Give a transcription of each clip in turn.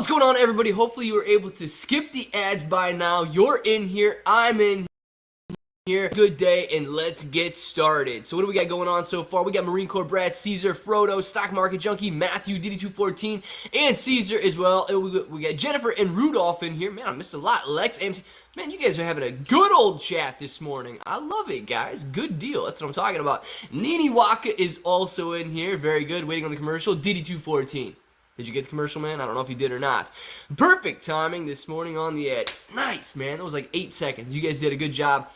What's going on, everybody? Hopefully you were able to skip the ads by now. You're in here, I'm in here. Good day, and let's get started. So what do we got going on so far? We got Marine Corps Brad, Caesar, Frodo, Stock Market Junkie, Matthew, DD214, and Caesar as well. And we got Jennifer and Rudolph in here. Man, I missed a lot. Lex, AMC. Man, you guys are having a good old chat this morning. I love it, guys. Good deal. That's what I'm talking about. Nini Waka is also in here. Very good. Waiting on the commercial. DD214. Did you get the commercial, man? I don't know if you did or not. Perfect timing this morning on the ad. Nice, man. That was like 8 seconds. You guys did a good job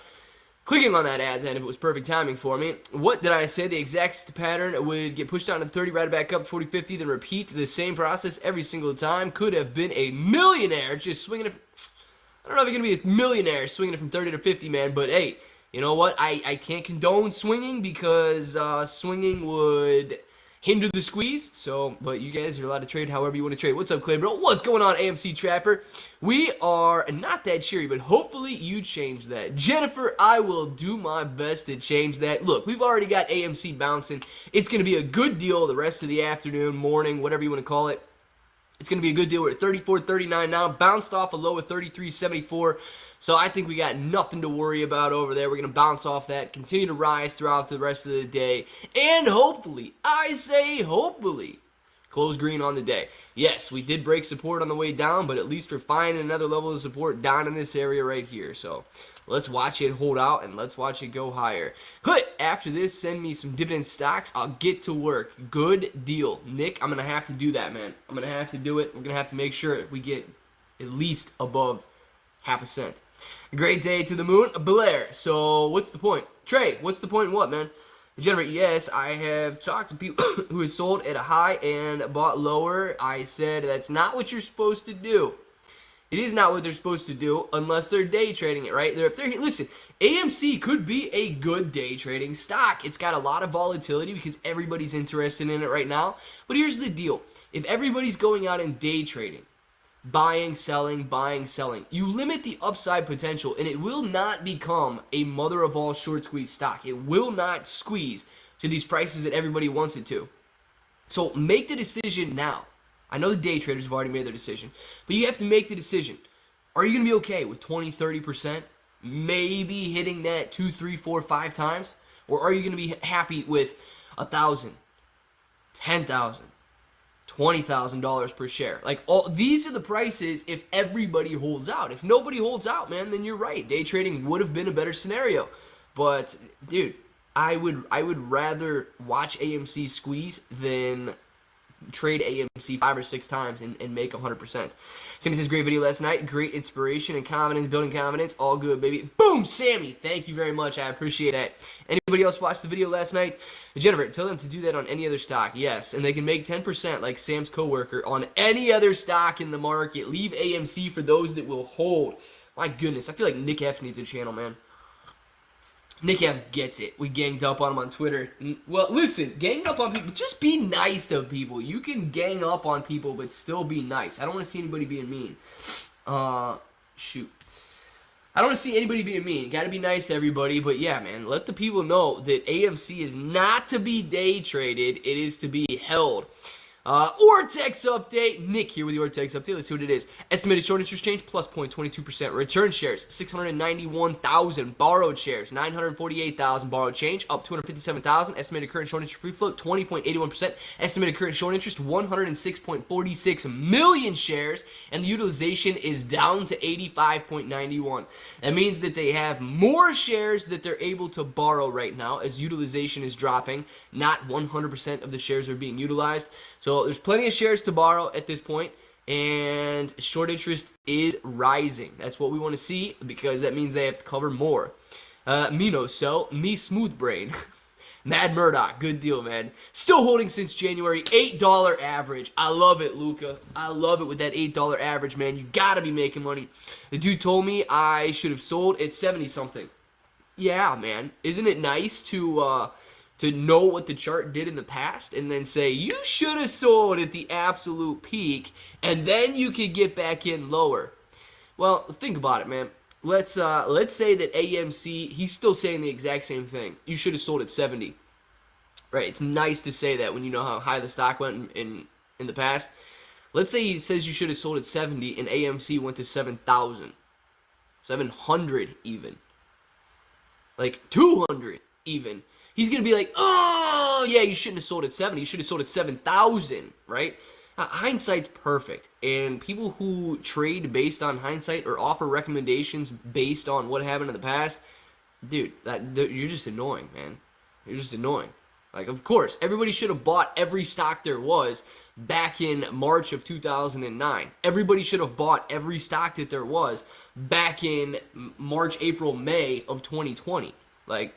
clicking on that ad then if it was perfect timing for me. What did I say? The exact pattern would get pushed down to 30, right back up to 40, 50, then repeat the same process every single time. Could have been a millionaire just swinging it. I don't know if you're going to be a millionaire swinging it from 30 to 50, man, but hey, you know what? I can't condone swinging because swinging would hinder the squeeze. So, but you guys are allowed to trade however you want to trade. What's up, Clay, bro? What's going on, AMC Trapper? We are not that cheery, but hopefully you change that. Jennifer, I will do my best to change that. Look, we've already got AMC bouncing. It's going to be a good deal the rest of the afternoon, morning, whatever you want to call it. It's going to be a good deal. We're at 34.39 now. Bounced off a low of 33.74. So I think we got nothing to worry about over there. We're going to bounce off that, continue to rise throughout the rest of the day, and hopefully, I say hopefully, close green on the day. Yes, we did break support on the way down, but at least we're finding another level of support down in this area right here. So let's watch it hold out, and let's watch it go higher. Good. After this, send me some dividend stocks. I'll get to work. Good deal. Nick, I'm going to have to do that, man. I'm going to have to do it. We're going to have to make sure we get at least above half a cent. Great day to the moon. Blair, so what's the point? Trey, what's the point in what, man? Generate, yes, I have talked to people who have sold at a high and bought lower. I said that's not what you're supposed to do. It is not what they're supposed to do unless they're day trading it, right? Listen, AMC could be a good day trading stock. It's got a lot of volatility because everybody's interested in it right now. But here's the deal. If everybody's going out and day trading, buying, selling, you limit the upside potential, and it will not become a mother of all short squeeze stock. It will not squeeze to these prices that everybody wants it to. So make the decision now. I know the day traders have already made their decision, but you have to make the decision. Are you going to be okay with 20, 30%, maybe hitting that 2, 3, 4, 5 times? Or are you going to be happy with $1,000, $10,000? $20,000 per share. Like, all these are the prices if everybody holds out. If nobody holds out, man, then you're right. Day trading would have been a better scenario. But dude, I would rather watch AMC squeeze than trade AMC 5 or 6 times and make 100%. Sammy says, great video last night. Great inspiration and confidence, building confidence. All good, baby. Boom, Sammy. Thank you very much. I appreciate that. Anybody else watch the video last night? Jennifer, tell them to do that on any other stock. Yes, and they can make 10% like Sam's coworker on any other stock in the market. Leave AMC for those that will hold. My goodness, I feel like Nick F needs a channel, man. Nick F gets it. We ganged up on him on Twitter. Well, listen, gang up on people. Just be nice to people. You can gang up on people, but still be nice. I don't want to see anybody being mean. Shoot. I don't want to see anybody being mean. Got to be nice to everybody. But yeah, man, let the people know that AMC is not to be day traded. It is to be held. Ortex update. Nick here with the Ortex update. Let's see what it is. Estimated short interest change plus 0.22%. Return shares 691,000. Borrowed shares 948,000. Borrowed change up 257,000. Estimated current short interest free float 20.81%. Estimated current short interest 106.46 million shares, and the utilization is down to 85.91. That means that they have more shares that they're able to borrow right now as utilization is dropping. Not 100% of the shares are being utilized. So there's plenty of shares to borrow at this point, and short interest is rising. That's what we want to see because that means they have to cover more. Me no sell, me smooth brain. Mad Murdoch, good deal, man. Still holding since January, $8 average. I love it, Luca. I love it with that $8 average, man. You gotta be making money. The dude told me I should have sold at 70-something. Yeah, man. Isn't it nice to know what the chart did in the past and then say, you should have sold at the absolute peak, and then you could get back in lower. Well, think about it, man. Let's say that AMC, he's still saying the exact same thing. You should have sold at 70. Right? It's nice to say that when you know how high the stock went in the past. Let's say he says you should have sold at 70 and AMC went to 7,000. 700 even. Like 200 even. He's going to be like, oh, yeah, you shouldn't have sold at 70. You should have sold at 7,000, right? Hindsight's perfect. And people who trade based on hindsight or offer recommendations based on what happened in the past, dude, you're just annoying, man. You're just annoying. Like, of course, everybody should have bought every stock there was back in March of 2009. Everybody should have bought every stock that there was back in March, April, May of 2020. Like,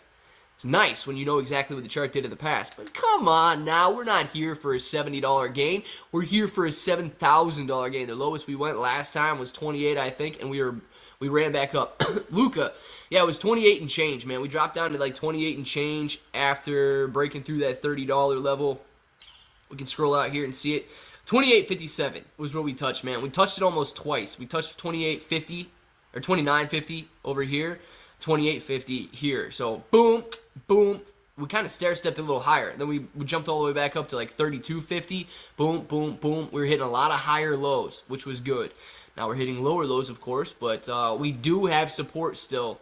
it's nice when you know exactly what the chart did in the past. But come on now, we're not here for a $70 gain. We're here for a $7,000 gain. The lowest we went last time was 28, I think, and we ran back up. Luca, yeah, it was 28 and change, man. We dropped down to like 28 and change after breaking through that $30 level. We can scroll out here and see it. 28.57 was where we touched, man. We touched it almost twice. We touched 28.50 or 29.50 over here, 28.50 here. So boom, boom. We kind of stair-stepped a little higher. Then we jumped all the way back up to like 32.50. Boom, boom, boom. We were hitting a lot of higher lows, which was good. Now we're hitting lower lows, of course, but we do have support still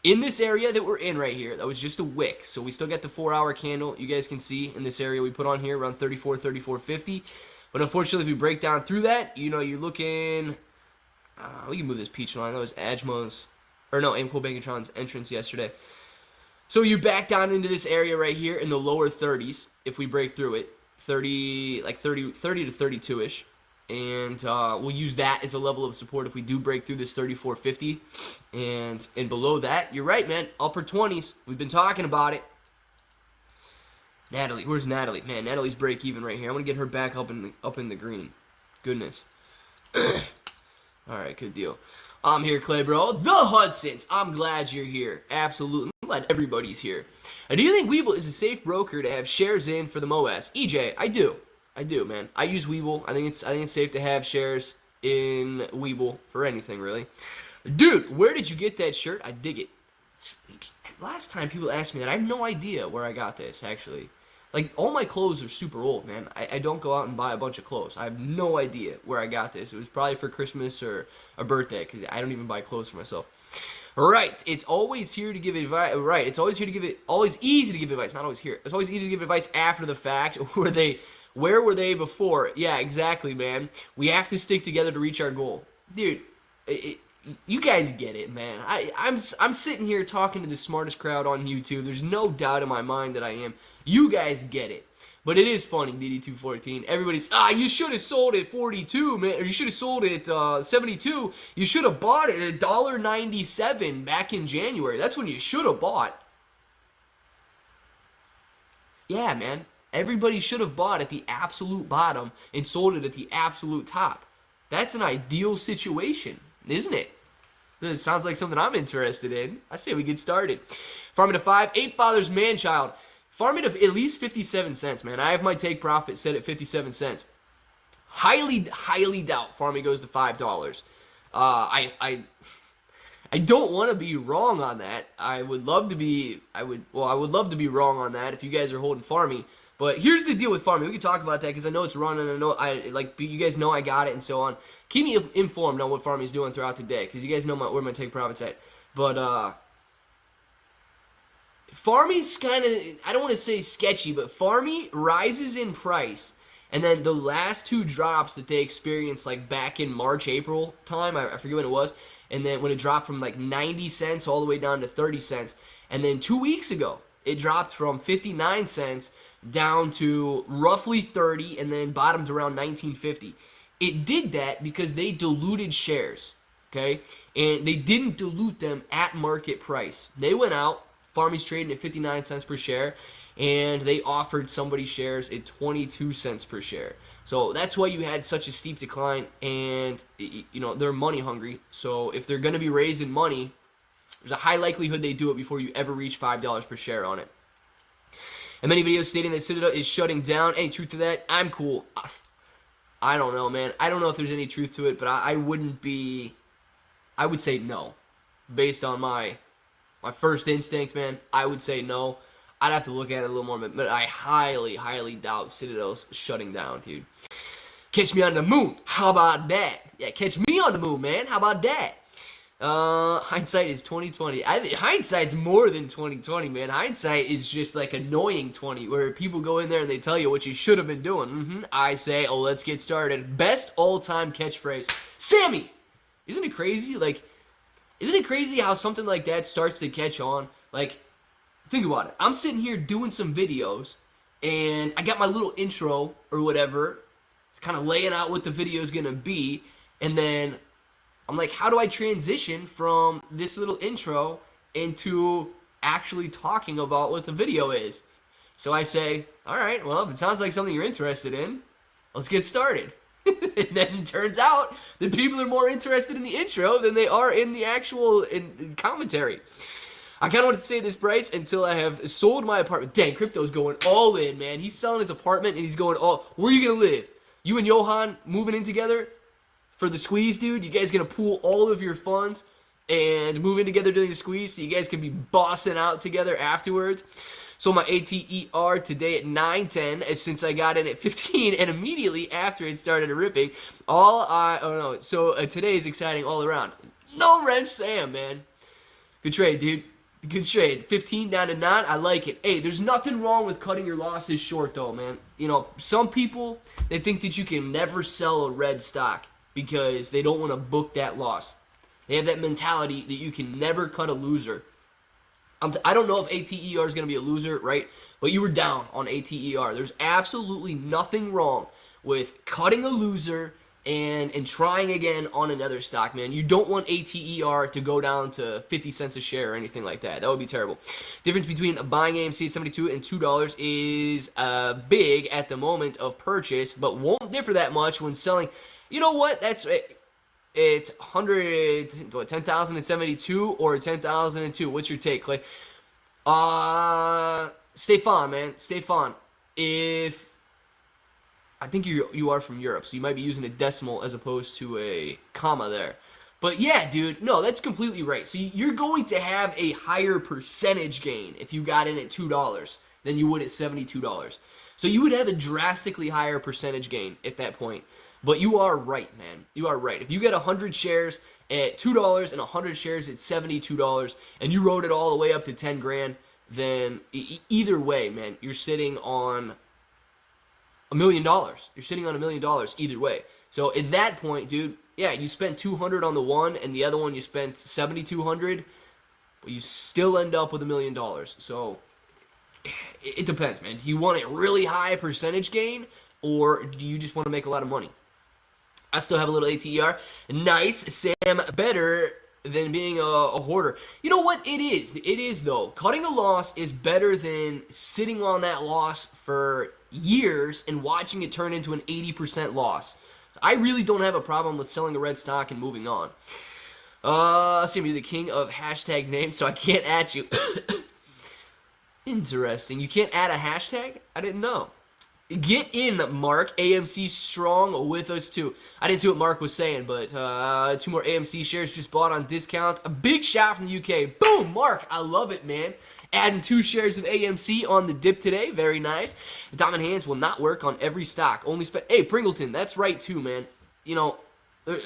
in this area that we're in right here. That was just a wick, so we still got the 4-hour candle. You guys can see in this area we put on here around 34, 34.50. But unfortunately, if we break down through that, you know, you're looking. We can move this peach line. That was AMCO Bankatron's entrance yesterday. So you back down into this area right here in the lower 30s if we break through it, 30 to 32ish. And we'll use that as a level of support if we do break through this 34.50. And below that, you're right, man. Upper 20s. We've been talking about it. Natalie, where's Natalie? Man, Natalie's break even right here. I'm gonna get her back up in the green. Goodness. All right, good deal. I'm here, Clay, bro. The Hudsons. I'm glad you're here. Absolutely. I'm glad everybody's here. And do you think Webull is a safe broker to have shares in for the MOS? EJ, I do. I do, man. I use Webull. I think it's safe to have shares in Webull for anything, really. Dude, where did you get that shirt? I dig it. Last time people asked me that, I have no idea where I got this, actually. Like, all my clothes are super old, man. I don't go out and buy a bunch of clothes. I have no idea where I got this. It was probably for Christmas or a birthday, because I don't even buy clothes for myself. Right, it's always here to give advice. Right, it's always here to give it. Always easy to give advice. Not always here. It's always easy to give advice after the fact. Where were they before? Yeah, exactly, man. We have to stick together to reach our goal, dude. You guys get it, man. I'm sitting here talking to the smartest crowd on YouTube. There's no doubt in my mind that I am. You guys get it. But it is funny, DD214. Everybody's, you should have sold at 42, man. Or you should have sold at 72. You should have bought it at $1.97 back in January. That's when you should have bought. Yeah, man. Everybody should have bought at the absolute bottom and sold it at the absolute top. That's an ideal situation, isn't it? This sounds like something I'm interested in. I say we get started. Farming to 5, 8 fathers, man-child. Farming to at least 57 cents, man. I have my take profit set at 57 cents. Highly doubt farming goes to $5. I don't want to be wrong on that. I would love to be love to be wrong on that if you guys are holding farming. But here's the deal with farming. We can talk about that because I know it's running. I know you guys know I got it and so on. Keep me informed on what farming is doing throughout the day because you guys know where my take profits at. But Farmy's kind of, I don't want to say sketchy, but Farmy rises in price, and then the last 2 drops that they experienced, like back in March, April time, I forget when it was, and then when it dropped from like 90 cents all the way down to 30 cents, and then 2 weeks ago, it dropped from 59 cents down to roughly 30, and then bottomed around 19.50. It did that because they diluted shares, okay, and they didn't dilute them at market price. They went out. Farmy's trading at 59 cents per share, and they offered somebody shares at 22 cents per share. So that's why you had such a steep decline, and you know they're money hungry. So if they're going to be raising money, there's a high likelihood they do it before you ever reach $5 per share on it. And many videos stating that Citadel is shutting down. Any truth to that? I'm cool. I don't know, man. I don't know if there's any truth to it, but I wouldn't be. I would say no, based on my first instinct, man. I would say no. I'd have to look at it a little more, but I highly doubt Citadel's shutting down, dude. Catch me on the moon. How about that? Yeah, catch me on the moon, man. How about that? Hindsight is 2020. Hindsight's more than 2020, man. Hindsight is just like annoying 20, where people go in there and they tell you what you should have been doing. I say, oh, let's get started. Best all-time catchphrase. Sammy! Isn't it crazy? Like, isn't it crazy how something like that starts to catch on? Like, think about it. I'm sitting here doing some videos, and I got my little intro or whatever. It's kind of laying out what the video is going to be, and then I'm like, how do I transition from this little intro into actually talking about what the video is? So I say, all right, well, if it sounds like something you're interested in, let's get started. And then it turns out that people are more interested in the intro than they are in the actual commentary. I kind of wanted to say this price until I have sold my apartment. Dang, crypto's going all in, man. He's selling his apartment and he's going all. Where are you going to live? You and Johan moving in together? For the squeeze, dude, you guys gonna pool all of your funds and move in together during the squeeze so you guys can be bossing out together afterwards. So my ATER today at 9.10, since I got in at 15, and immediately after it started ripping, so today is exciting all around. No wrench Sam, man. Good trade, dude. Good trade. 15 down to 9. I like it. Hey, there's nothing wrong with cutting your losses short, though, man. You know, some people, they think that you can never sell a red stock because they don't want to book that loss. They have that mentality that you can never cut a loser. I don't know if ATER is going to be a loser, right? But you were down on ATER. There's absolutely nothing wrong with cutting a loser and trying again on another stock, man. You don't want ATER to go down to 50 cents a share or anything like that. That would be terrible. Difference between buying AMC at 72 and $2 is big at the moment of purchase, but won't differ that much when selling. You know what? That's it. It's 10,072 or 10,002. What's your take, Clay? Stefan, man. Stefan. If I think you are from Europe, so you might be using a decimal as opposed to a comma there. But yeah, dude, no, that's completely right. So you're going to have a higher percentage gain if you got in at $2 than you would at $72. So you would have a drastically higher percentage gain at that point. But you are right, man. You are right. If you get 100 shares at $2 and 100 shares at $72 and you rode it all the way up to 10 grand, then either way, man, you're sitting on $1 million. You're sitting on $1 million either way. So at that point, dude, yeah, you spent 200 on the one and the other one you spent 7,200, but you still end up with $1 million. So it depends, man. Do you want a really high percentage gain or do you just want to make a lot of money? I still have a little ATER. Nice, Sam. Better than being a hoarder. You know what? It is. It is, though. Cutting a loss is better than sitting on that loss for years and watching it turn into an 80% loss. I really don't have a problem with selling a red stock and moving on. Sam, you're the king of hashtag names, so I can't add you. Interesting. You can't add a hashtag? I didn't know. Get in, Mark. AMC strong with us, too. I didn't see what Mark was saying, but 2 more AMC shares just bought on discount. A big shot from the UK. Boom, Mark. I love it, man. Adding 2 shares of AMC on the dip today. Very nice. Diamond hands will not work on every stock. Only Hey, Pringleton, that's right, too, man. You know, and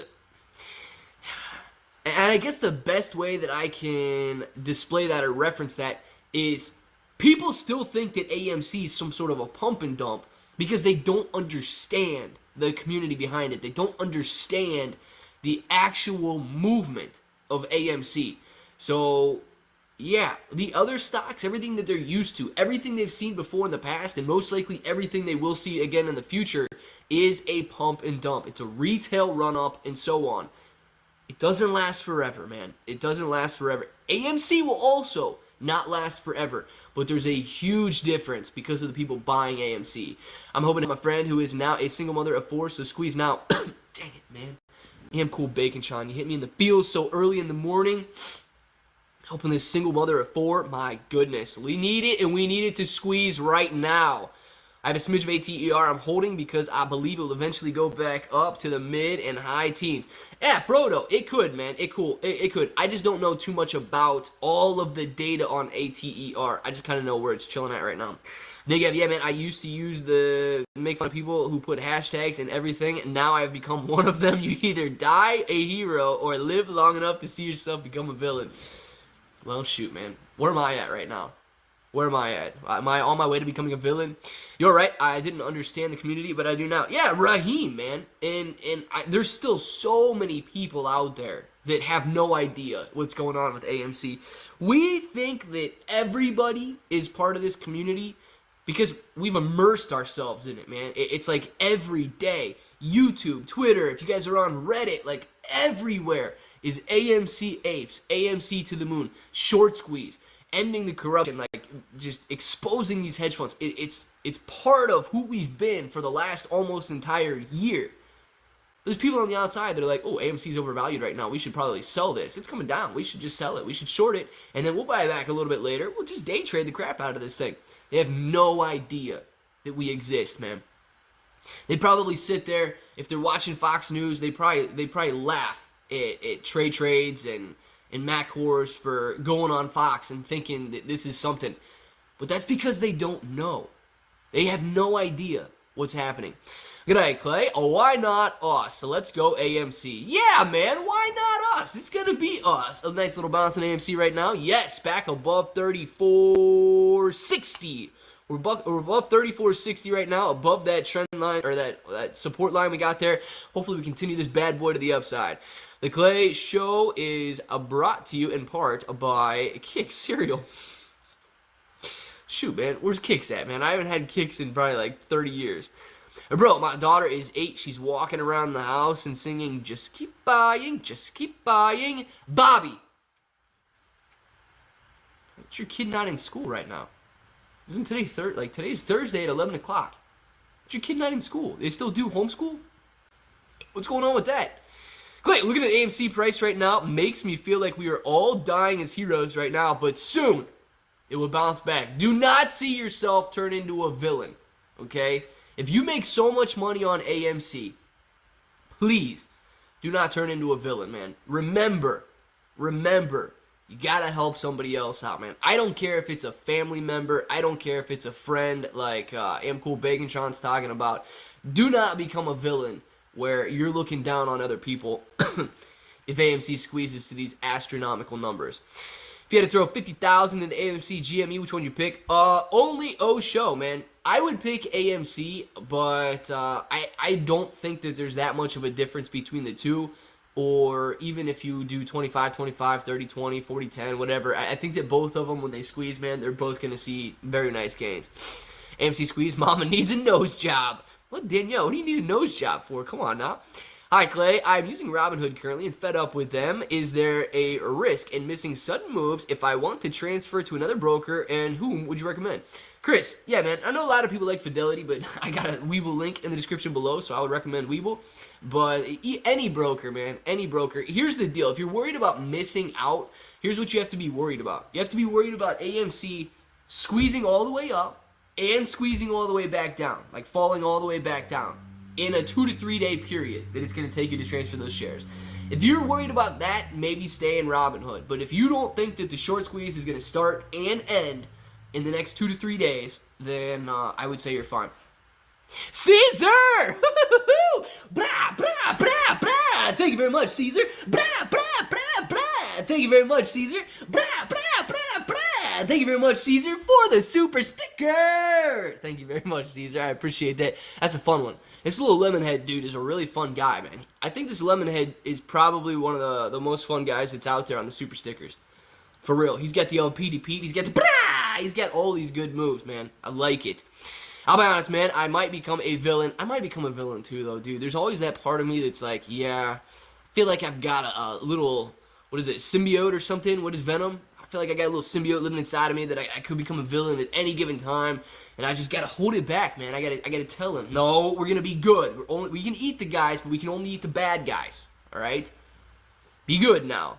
I guess the best way that I can display that or reference that is people still think that AMC is some sort of a pump and dump because they don't understand the community behind it. They don't understand the actual movement of AMC. So, yeah, the other stocks, everything that they're used to, everything they've seen before in the past, and most likely everything they will see again in the future is a pump and dump. It's a retail run-up and so on. It doesn't last forever, man. It doesn't last forever. AMC will also not last forever, but there's a huge difference because of the people buying AMC. I'm hoping to have a friend who is now a single mother of 4, so squeeze now. Dang it, man. Damn cool bacon, Sean. You hit me in the feels so early in the morning. Helping this single mother of 4, my goodness. We need it, and we need it to squeeze right now. I have a smidge of ATER I'm holding because I believe it will eventually go back up to the mid and high teens. Yeah, Frodo, it could, man. It could. I just don't know too much about all of the data on ATER. I just kind of know where it's chilling at right now. Big F, yeah, man, I used to make fun of people who put hashtags and everything, and now I've become one of them. You either die a hero or live long enough to see yourself become a villain. Well, shoot, man. Where am I at right now? Where am I at? Am I on my way to becoming a villain? You're right. I didn't understand the community, but I do now. Yeah, Raheem, man. And there's still so many people out there that have no idea what's going on with AMC. We think that everybody is part of this community because we've immersed ourselves in it, man. It's like every day. YouTube, Twitter, if you guys are on Reddit, like everywhere is AMC apes, AMC to the moon, short squeeze, ending the corruption, like just exposing these hedge funds. It's part of who we've been for the last almost entire year. There's people on the outside that are like, oh, AMC's overvalued right now. We should probably sell this. It's coming down. We should just sell it. We should short it, and then we'll buy it back a little bit later. We'll just day trade the crap out of this thing. They have no idea that we exist, man. They probably sit there, if they're watching Fox News, they probably laugh at trades and Mac Wars for going on Fox and thinking that this is something. But that's because they don't know. They have no idea what's happening. Good night, Clay. Oh, why not us? So let's go AMC. Yeah, man, why not us? It's going to be us. A nice little bounce in AMC right now. Yes, back above 34.60. We're above 34.60 right now, above that trend line, or that support line we got there. Hopefully we continue this bad boy to the upside. The Clay Show is brought to you in part by Kix Cereal. Shoot, man, where's Kix at, man? I haven't had Kix in probably like 30 years. Bro, my daughter is 8. She's walking around the house and singing, just keep buying, just keep buying. Bobby! What's your kid not in school right now? Isn't today today's Thursday at 11 o'clock? What's your kid not in school? They still do homeschool? What's going on with that? Clay, looking at AMC price right now makes me feel like we are all dying as heroes right now, but soon it will bounce back. Do not see yourself turn into a villain, okay? If you make so much money on AMC, please do not turn into a villain, man. Remember, you gotta help somebody else out, man. I don't care if it's a family member. I don't care if it's a friend like Cool Bacon Sean's talking about. Do not become a villain where you're looking down on other people if AMC squeezes to these astronomical numbers. If you had to throw 50,000 into AMC GME, which one you pick? Only show, man. I would pick AMC, but I don't think that there's that much of a difference between the two. Or even if you do 25-25, 30-20, 40-10, whatever. I think that both of them, when they squeeze, man, they're both going to see very nice gains. AMC squeeze, mama needs a nose job. What, Danielle, what do you need a nose job for? Come on now. Hi, Clay. I'm using Robinhood currently and fed up with them. Is there a risk in missing sudden moves if I want to transfer to another broker, and whom would you recommend? Chris, yeah, man, I know a lot of people like Fidelity, but I got a Webull link in the description below, so I would recommend Webull. But any broker, man, any broker. Here's the deal. If you're worried about missing out, here's what you have to be worried about. You have to be worried about AMC squeezing all the way up and squeezing all the way back down, like falling all the way back down in a 2 to 3 day period that it's going to take you to transfer those shares. If you're worried about that, maybe stay in Robinhood. But if you don't think that the short squeeze is going to start and end in the next 2 to 3 days, then I would say you're fine. Caesar! Blah, blah, blah, blah. Thank you very much, Caesar. Blah, blah, blah, blah. Thank you very much, Caesar. Blah, blah, blah, blah. Thank you very much, Caesar, for the super sticker. Thank you very much, Caesar. I appreciate that. That's a fun one. This little Lemonhead dude is a really fun guy, man. I think this Lemonhead is probably one of the most fun guys that's out there on the super stickers. For real. He's got the old Petey Pete. He's got the blah. He's got all these good moves, man. I like it. I'll be honest, man. I might become a villain. I might become a villain too, though, dude. There's always that part of me that's like, yeah, I feel like I've got a little, what is it, symbiote or something? What is Venom? I feel like I got a little symbiote living inside of me that I could become a villain at any given time, and I just gotta hold it back, man. I gotta tell him, no, we're gonna be good. We can eat the guys, but we can only eat the bad guys. All right, be good now.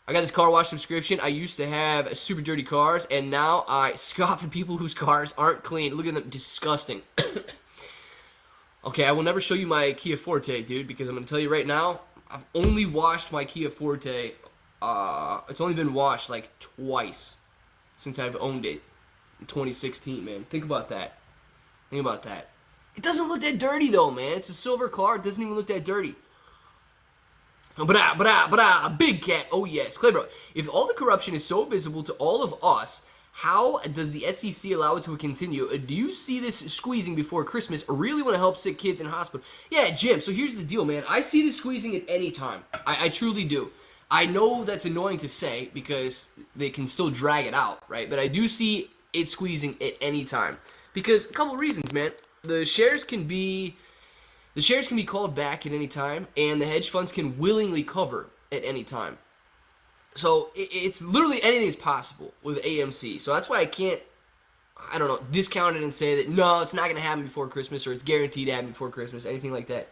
I got this car wash subscription. I used to have super dirty cars, and now I scoff at people whose cars aren't clean. Look at them, disgusting. Okay, I will never show you my Kia Forte, dude, because I'm gonna tell you right now, I've only washed my Kia Forte. It's only been washed like twice since I've owned it. in 2016, man. Think about that. Think about that. It doesn't look that dirty, though, man. It's a silver car. It doesn't even look that dirty. Big cat. Oh, yes. Clever. If all the corruption is so visible to all of us, how does the SEC allow it to continue? Do you see this squeezing before Christmas or really want to help sick kids in hospital? Yeah, Jim, so here's the deal, man. I see this squeezing at any time. I truly do. I know that's annoying to say because they can still drag it out, right? But I do see it squeezing at any time. Because a couple of reasons, man. The shares can be called back at any time, and the hedge funds can willingly cover at any time. So it's literally anything is possible with AMC. So that's why I can't, discount it and say that, no, it's not going to happen before Christmas or it's guaranteed to happen before Christmas, anything like that.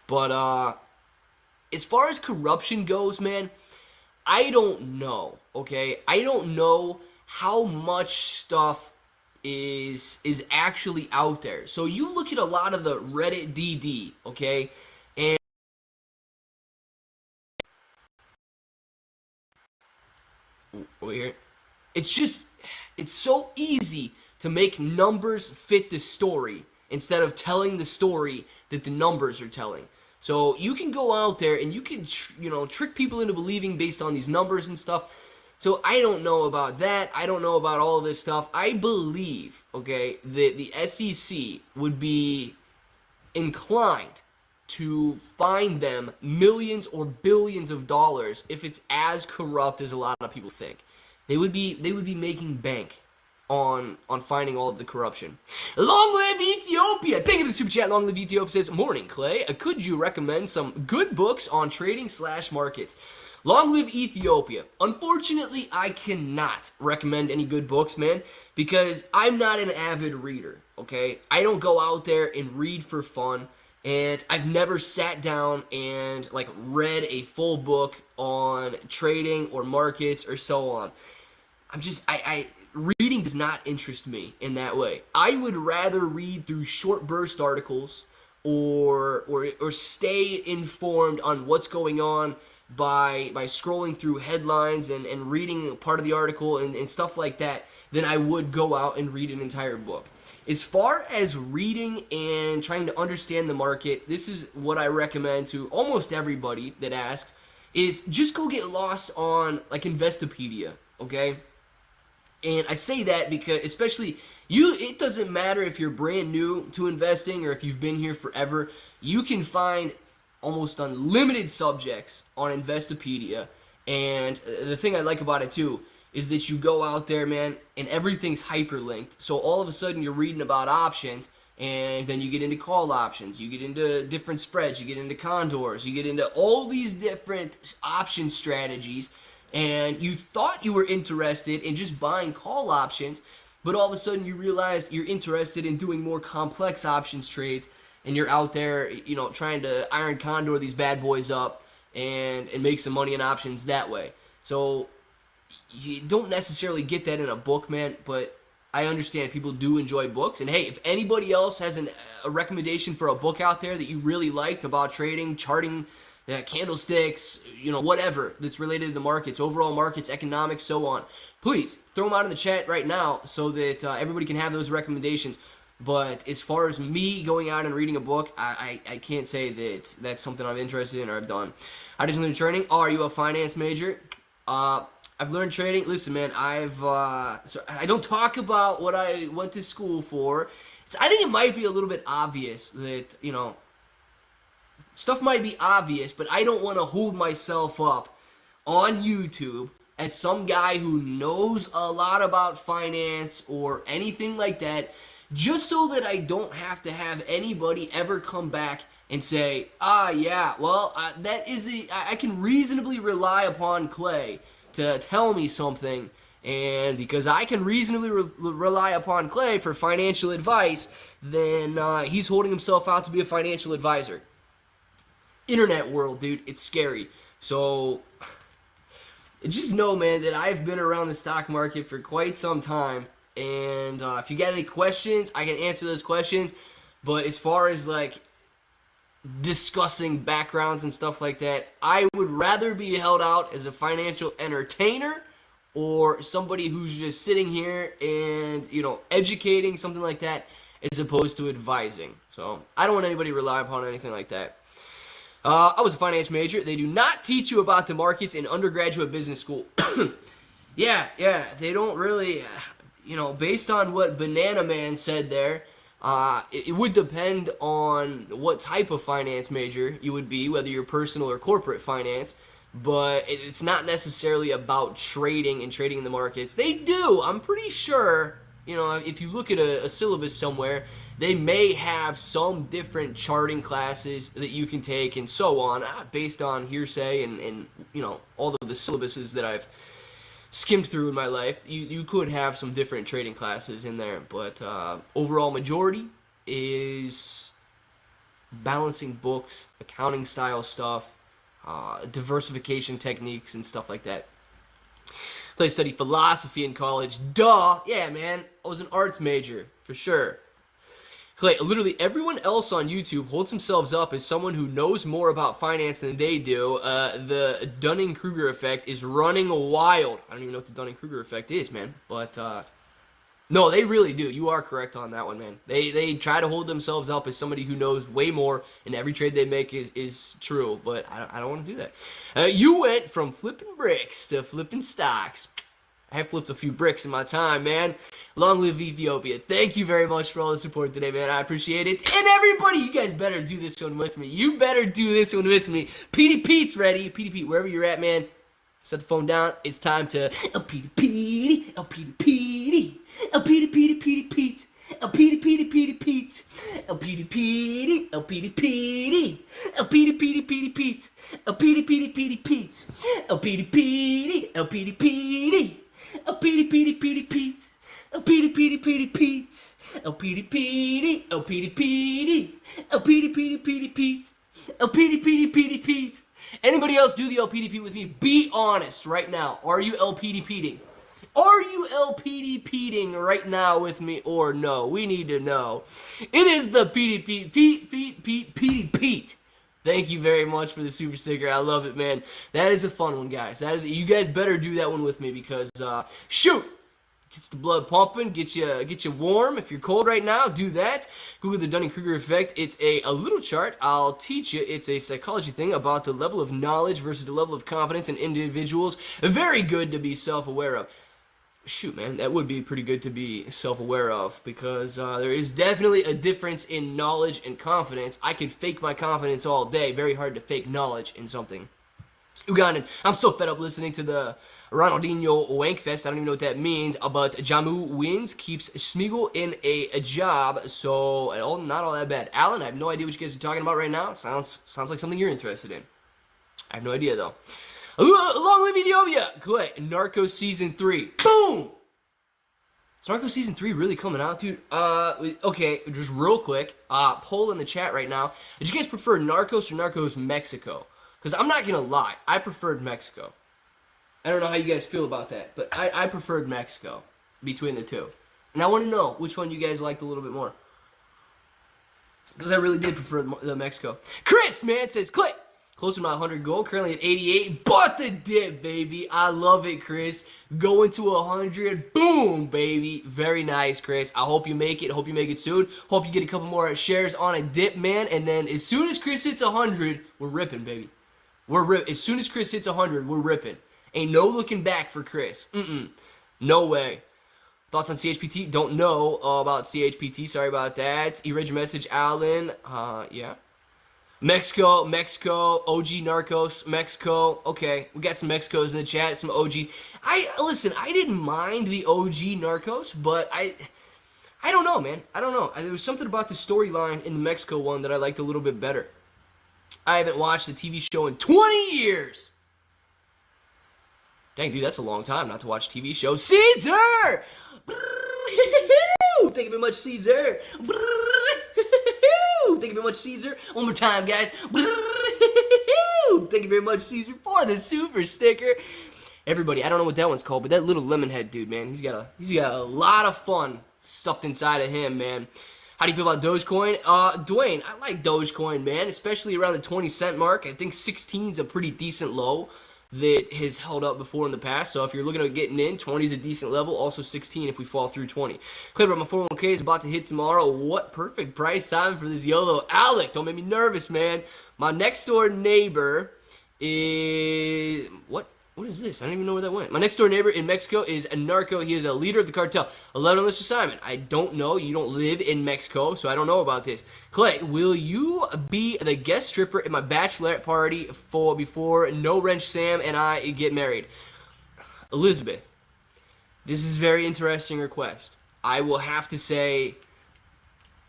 But as far as corruption goes, man, I don't know, okay? I don't know how much stuff is actually out there. So you look at a lot of the Reddit DD, okay? And it's so easy to make numbers fit the story instead of telling the story that the numbers are telling. So you can go out there and you can, trick people into believing based on these numbers and stuff. So I don't know about that. I don't know about all of this stuff. I believe, okay, that the SEC would be inclined to fine them millions or billions of dollars if it's as corrupt as a lot of people think. They would be making bank on finding all of the corruption. Long live Ethiopia! Thank you for the super chat. Long live Ethiopia says, morning, Clay. Could you recommend some good books on trading/markets? Long live Ethiopia. Unfortunately, I cannot recommend any good books, man, because I'm not an avid reader, okay? I don't go out there and read for fun, and I've never sat down and, read a full book on trading or markets or so on. Reading does not interest me in that way. I would rather read through short burst articles or stay informed on what's going on by scrolling through headlines and reading part of the article and stuff like that than I would go out and read an entire book. As far as reading and trying to understand the market, this is what I recommend to almost everybody that asks, is just go get lost on Investopedia, okay? And I say that because especially it doesn't matter if you're brand new to investing or if you've been here forever, you can find almost unlimited subjects on Investopedia. And the thing I like about it too is that you go out there, man, and everything's hyperlinked. So all of a sudden you're reading about options, and then you get into call options, you get into different spreads, you get into condors, you get into all these different option strategies, and you thought you were interested in just buying call options, but all of a sudden you realize you're interested in doing more complex options trades, and you're out there, trying to iron condor these bad boys up and make some money in options that way. So you don't necessarily get that in a book, man, but I understand people do enjoy books. And hey, if anybody else has a recommendation for a book out there that you really liked about trading, charting, candlesticks, whatever that's related to the markets, overall markets, economics, so on, please throw them out in the chat right now so that everybody can have those recommendations. But as far as me going out and reading a book, I can't say that that's something I'm interested in or I've done. I just learned trading. Are you a finance major? I've learned trading. Listen, man, so I don't talk about what I went to school for. I think it might be a little bit obvious that, stuff might be obvious, but I don't want to hold myself up on YouTube as some guy who knows a lot about finance or anything like that, just so that I don't have to have anybody ever come back and say, yeah, well, I can reasonably rely upon Clay to tell me something, and because I can reasonably rely upon Clay for financial advice, then he's holding himself out to be a financial advisor. Internet world, dude, it's scary. So just know, man, that I've been around the stock market for quite some time, and if you got any questions, I can answer those questions. But as far as discussing backgrounds and stuff like that, I would rather be held out as a financial entertainer or somebody who's just sitting here and, educating, something like that, as opposed to advising. So I don't want anybody to rely upon anything like that. I was a finance major. They do not teach you about the markets in undergraduate business school. Yeah, they don't really, based on what Banana Man said there, it would depend on what type of finance major you would be, whether you're personal or corporate finance, but it's not necessarily about trading and trading in the markets. They do, I'm pretty sure, if you look at a syllabus somewhere, they may have some different charting classes that you can take and so on, based on hearsay and all of the syllabuses that I've skimmed through in my life. You could have some different trading classes in there, but overall majority is balancing books, accounting style stuff, diversification techniques and stuff like that. I studied philosophy in college. Duh! Yeah, man. I was an arts major, for sure. Clay, literally everyone else on YouTube holds themselves up as someone who knows more about finance than they do. The Dunning-Kruger effect is running wild. I don't even know what the Dunning-Kruger effect is, man. But, no, they really do. You are correct on that one, man. They try to hold themselves up as somebody who knows way more, and every trade they make is true. But I don't want to do that. You went from flipping bricks to flipping stocks. I have flipped a few bricks in my time, man. Long live Ethiopia. Thank you very much for all the support today, man. I appreciate it. And everybody, you guys better do this one with me. You better do this one with me. Petey Pete's ready. Petey Pete, wherever you're at, man, set the phone down. It's time to Petey Petey. Petey Petey. Petey Petey Petey Pete. Petey Petey Petey Pete. Petey Petey. Petey Petey. Petey Petey Petey Pete. Petey Petey Petey Pete. Petey Petey. Petey Petey. Petey Petey Petey Pete. Petey Petey Petey Pete. Petey Petey. Petey Petey. Petey Petey Petey Pete. Petey Petey Petey Pete. Anybody else do the LPDP with me? Be honest right now. Are you LPDPing? Are you LPDPing right now with me or no? We need to know. It is the Pete. Thank you very much for the super sticker. I love it, man. That is a fun one, guys. You guys better do that one with me because shoot, gets the blood pumping, gets you warm. If you're cold right now, do that. Google the Dunning-Kruger effect. It's a little chart. I'll teach you. It's a psychology thing about the level of knowledge versus the level of confidence in individuals. Very good to be self-aware of. Shoot, man, that would be pretty good to be self-aware of because there is definitely a difference in knowledge and confidence. I could fake my confidence all day. Very hard to fake knowledge in something. Ugandan, I'm so fed up listening to the Ronaldinho Wankfest. I don't even know what that means. But Jamu wins, keeps Smeagol in a job. So, not all that bad. Alan, I have no idea what you guys are talking about right now. Sounds like something you're interested in. I have no idea, though. Long live Ethiopia! Clay, Narcos Season 3. Boom! Is Narcos Season 3 really coming out, dude? Okay, just real quick. Poll in the chat right now. Did you guys prefer Narcos or Narcos Mexico? Because I'm not going to lie. I preferred Mexico. I don't know how you guys feel about that, but I preferred Mexico between the two. And I want to know which one you guys liked a little bit more. Because I really did prefer the Mexico. Chris, man, says, Clay, close to my 100 goal, currently at 88. But the dip, baby. I love it, Chris. Going to 100. Boom, baby. Very nice, Chris. I hope you make it. Hope you make it soon. Hope you get a couple more shares on a dip, man. And then as soon as Chris hits 100, we're ripping, baby. As soon as Chris hits 100, we're ripping. Ain't no looking back for Chris. No way. Thoughts on CHPT? Don't know about CHPT. Sorry about that. You read your message, Alan. Yeah. Mexico, OG Narcos, Mexico. Okay, we got some Mexicos in the chat, some OG. Listen, I didn't mind the OG Narcos, but I don't know, man. I don't know. There was something about the storyline in the Mexico one that I liked a little bit better. I haven't watched a TV show in 20 years. Dang, dude, that's a long time not to watch TV shows. Caesar! Thank you very much, Caesar. Thank you very much, Caesar. One more time, guys. Thank you very much, Caesar, for the super sticker. Everybody, I don't know what that one's called, but that little lemon head dude, man, he's got a lot of fun stuffed inside of him, man. How do you feel about Dogecoin? Dwayne, I like Dogecoin, man, especially around the 20 cent mark. I think 16 is a pretty decent low. that has held up before in the past. So if you're looking at getting in, 20 is a decent level. Also 16 if we fall through 20. Clear up my 401k is about to hit tomorrow. What perfect price time for this YOLO. Alec, don't make me nervous, man. My next door neighbor is... What is this? I don't even know where that went. My next door neighbor in Mexico is a narco. He is a leader of the cartel. 11 on this assignment. I don't know. You don't live in Mexico, so I don't know about this. Clay, will you be the guest stripper at my bachelorette party before No Wrench Sam and I get married? Elizabeth, this is a very interesting request. I will have to say,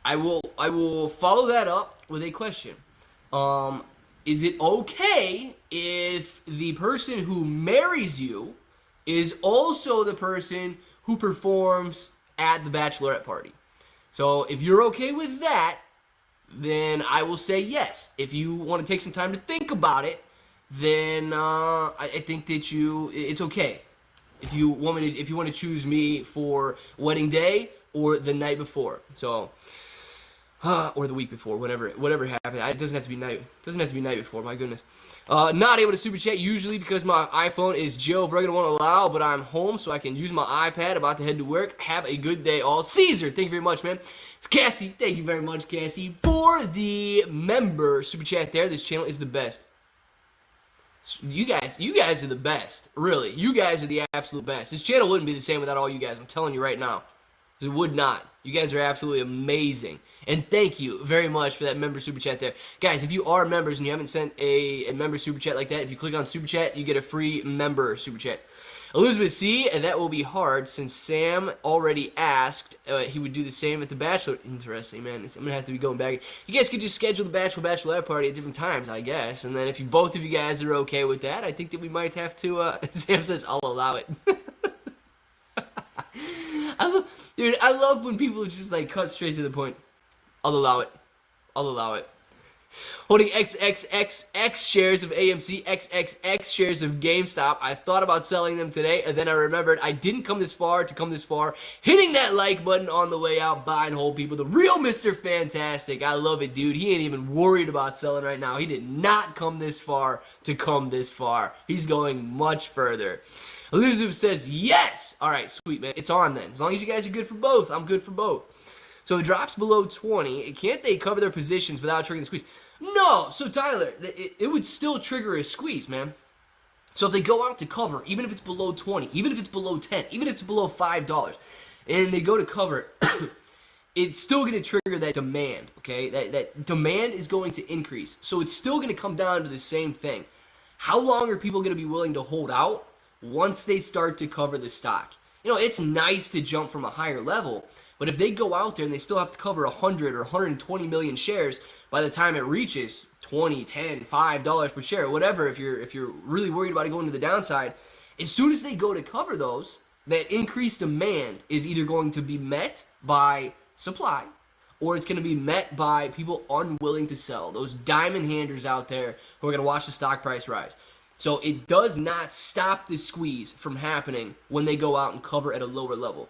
I will follow that up with a question. Is it okay if the person who marries you is also the person who performs at the bachelorette party? So if you're okay with that, then I will say yes. If you want to take some time to think about it, then I think that it's okay. If you want to choose me for wedding day or the night before. So. Or the week before, whatever happened. It doesn't have to be night. Doesn't have to be night before. My goodness. Not able to super chat usually because my iPhone is jailbroken. Won't allow, but I'm home so I can use my iPad. About to head to work. Have a good day, all. Caesar, thank you very much, man. It's Cassie. Thank you very much, Cassie, for the member super chat. There, this channel is the best. You guys are the best. Really, you guys are the absolute best. This channel wouldn't be the same without all you guys. I'm telling you right now. It would not. You guys are absolutely amazing. And thank you very much for that member super chat there. Guys, if you are members and you haven't sent a member super chat like that, if you click on super chat, you get a free member super chat. Elizabeth C., that will be hard since Sam already asked he would do the same at the Bachelor. Interesting, man. I'm going to have to be going back. You guys could just schedule the Bachelorette party at different times, I guess. And then if both of you guys are okay with that, I think that we might have to, Sam says, I'll allow it. Dude, I love when people just like cut straight to the point. I'll allow it. I'll allow it. Holding XXXX shares of AMC, XXX shares of GameStop. I thought about selling them today, and then I remembered I didn't come this far to come this far. Hitting that like button on the way out, buy and hold, people. The real Mr. Fantastic. I love it, dude. He ain't even worried about selling right now. He did not come this far to come this far. He's going much further. Elizabeth says, yes! All right, sweet, man. It's on then. As long as you guys are good for both, I'm good for both. So it drops below 20. Can't they cover their positions without triggering the squeeze? No! So, Tyler, it would still trigger a squeeze, man. So if they go out to cover, even if it's below 20, even if it's below 10, even if it's below $5, and they go to cover it, it's still going to trigger that demand, okay? That demand is going to increase. So it's still going to come down to the same thing. How long are people going to be willing to hold out once they start to cover the stock? You know, it's nice to jump from a higher level, but if they go out there and they still have to cover 100 or 120 million shares by the time it reaches 20, 10, $5 per share, whatever, if you're really worried about it going to the downside, as soon as they go to cover those, that increased demand is either going to be met by supply or it's going to be met by people unwilling to sell. Those diamond handers out there who are going to watch the stock price rise. So it does not stop the squeeze from happening when they go out and cover at a lower level.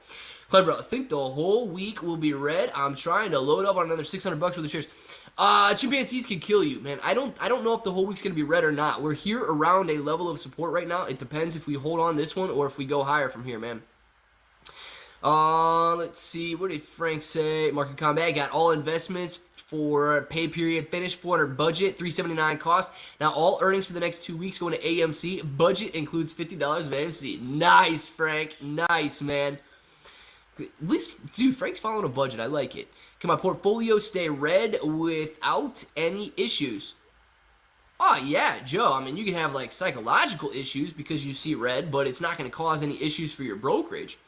Clever, I think the whole week will be red. I'm trying to load up on another $600 worth of shares. Chimpanzees can kill you, man. I don't know if the whole week's gonna be red or not. We're here around a level of support right now. It depends if we hold on this one or if we go higher from here, man. Let's see. What did Frank say? Market Combat got all investments for pay period finish, 400 budget, 379 cost. Now all earnings for the next 2 weeks going to AMC. Budget includes $50 of AMC. Nice, Frank. Nice, man. At least, dude, Frank's following a budget. I like it. Can my portfolio stay red without any issues? Oh, yeah, Joe. I mean, you can have, like, psychological issues because you see red, but it's not going to cause any issues for your brokerage.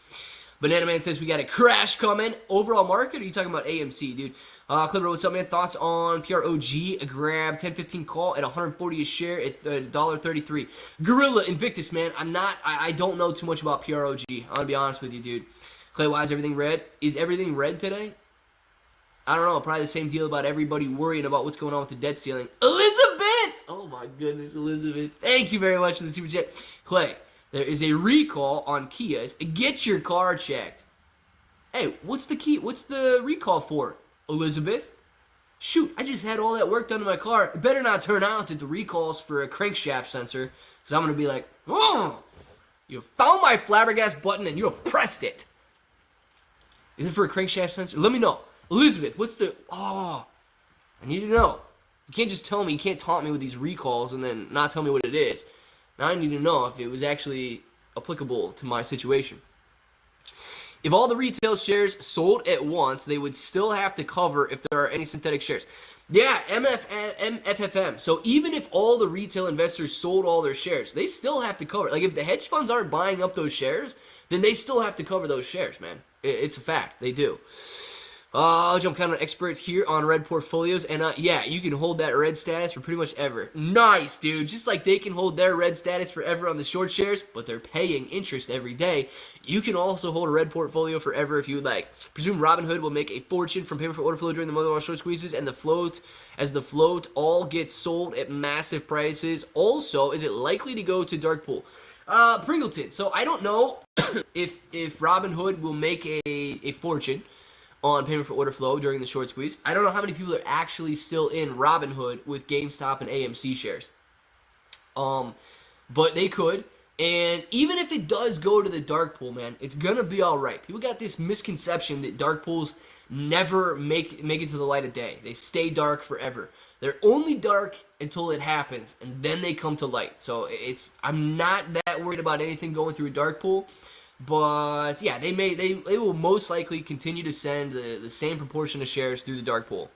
Banana Man says we got a crash coming. Overall market, or are you talking about AMC, dude? Clipper, what's up, man? Thoughts on PROG? A grab, 10-15 call at 140 a share at $1.33. Gorilla Invictus, man. I don't know too much about PROG. I'm going to be honest with you, dude. Clay, why is everything red? Is everything red today? I don't know. Probably the same deal about everybody worrying about what's going on with the debt ceiling. Elizabeth! Oh, my goodness, Elizabeth. Thank you very much for the super chat. Clay, there is a recall on Kias. Get your car checked. Hey, what's the recall for, Elizabeth? Shoot, I just had all that work done to my car. It better not turn out that the recall's for a crankshaft sensor. Because I'm going to be like, oh, you have found my flabbergast button and you have pressed it. Is it for a crankshaft sensor? Let me know. Elizabeth, what's the... Oh, I need to know. You can't just tell me. You can't taunt me with these recalls and then not tell me what it is. Now I need to know if it was actually applicable to my situation. If all the retail shares sold at once, they would still have to cover if there are any synthetic shares. Yeah, MFFM. So even if all the retail investors sold all their shares, they still have to cover. Like if the hedge funds aren't buying up those shares, then they still have to cover those shares, man. It's a fact. They do. I'm kind of expert here on red portfolios, and yeah, you can hold that red status for pretty much ever. Nice, dude. Just like they can hold their red status forever on the short shares, but they're paying interest every day, you can also hold a red portfolio forever if you would like. Presume Robinhood will make a fortune from payment for order flow during the mother short squeezes, and the float all gets sold at massive prices. Also, is it likely to go to dark pool? Pringleton. So I don't know if Robinhood will make a fortune on payment for order flow during the short squeeze. I don't know how many people are actually still in Robinhood with GameStop and AMC shares. But they could. And even if it does go to the dark pool, man, it's gonna be all right. People got this misconception that dark pools never make it to the light of day. They stay dark forever. They're only dark until it happens, and then they come to light. So I'm not that worried about anything going through a dark pool. But yeah, they will most likely continue to send the same proportion of shares through the dark pool.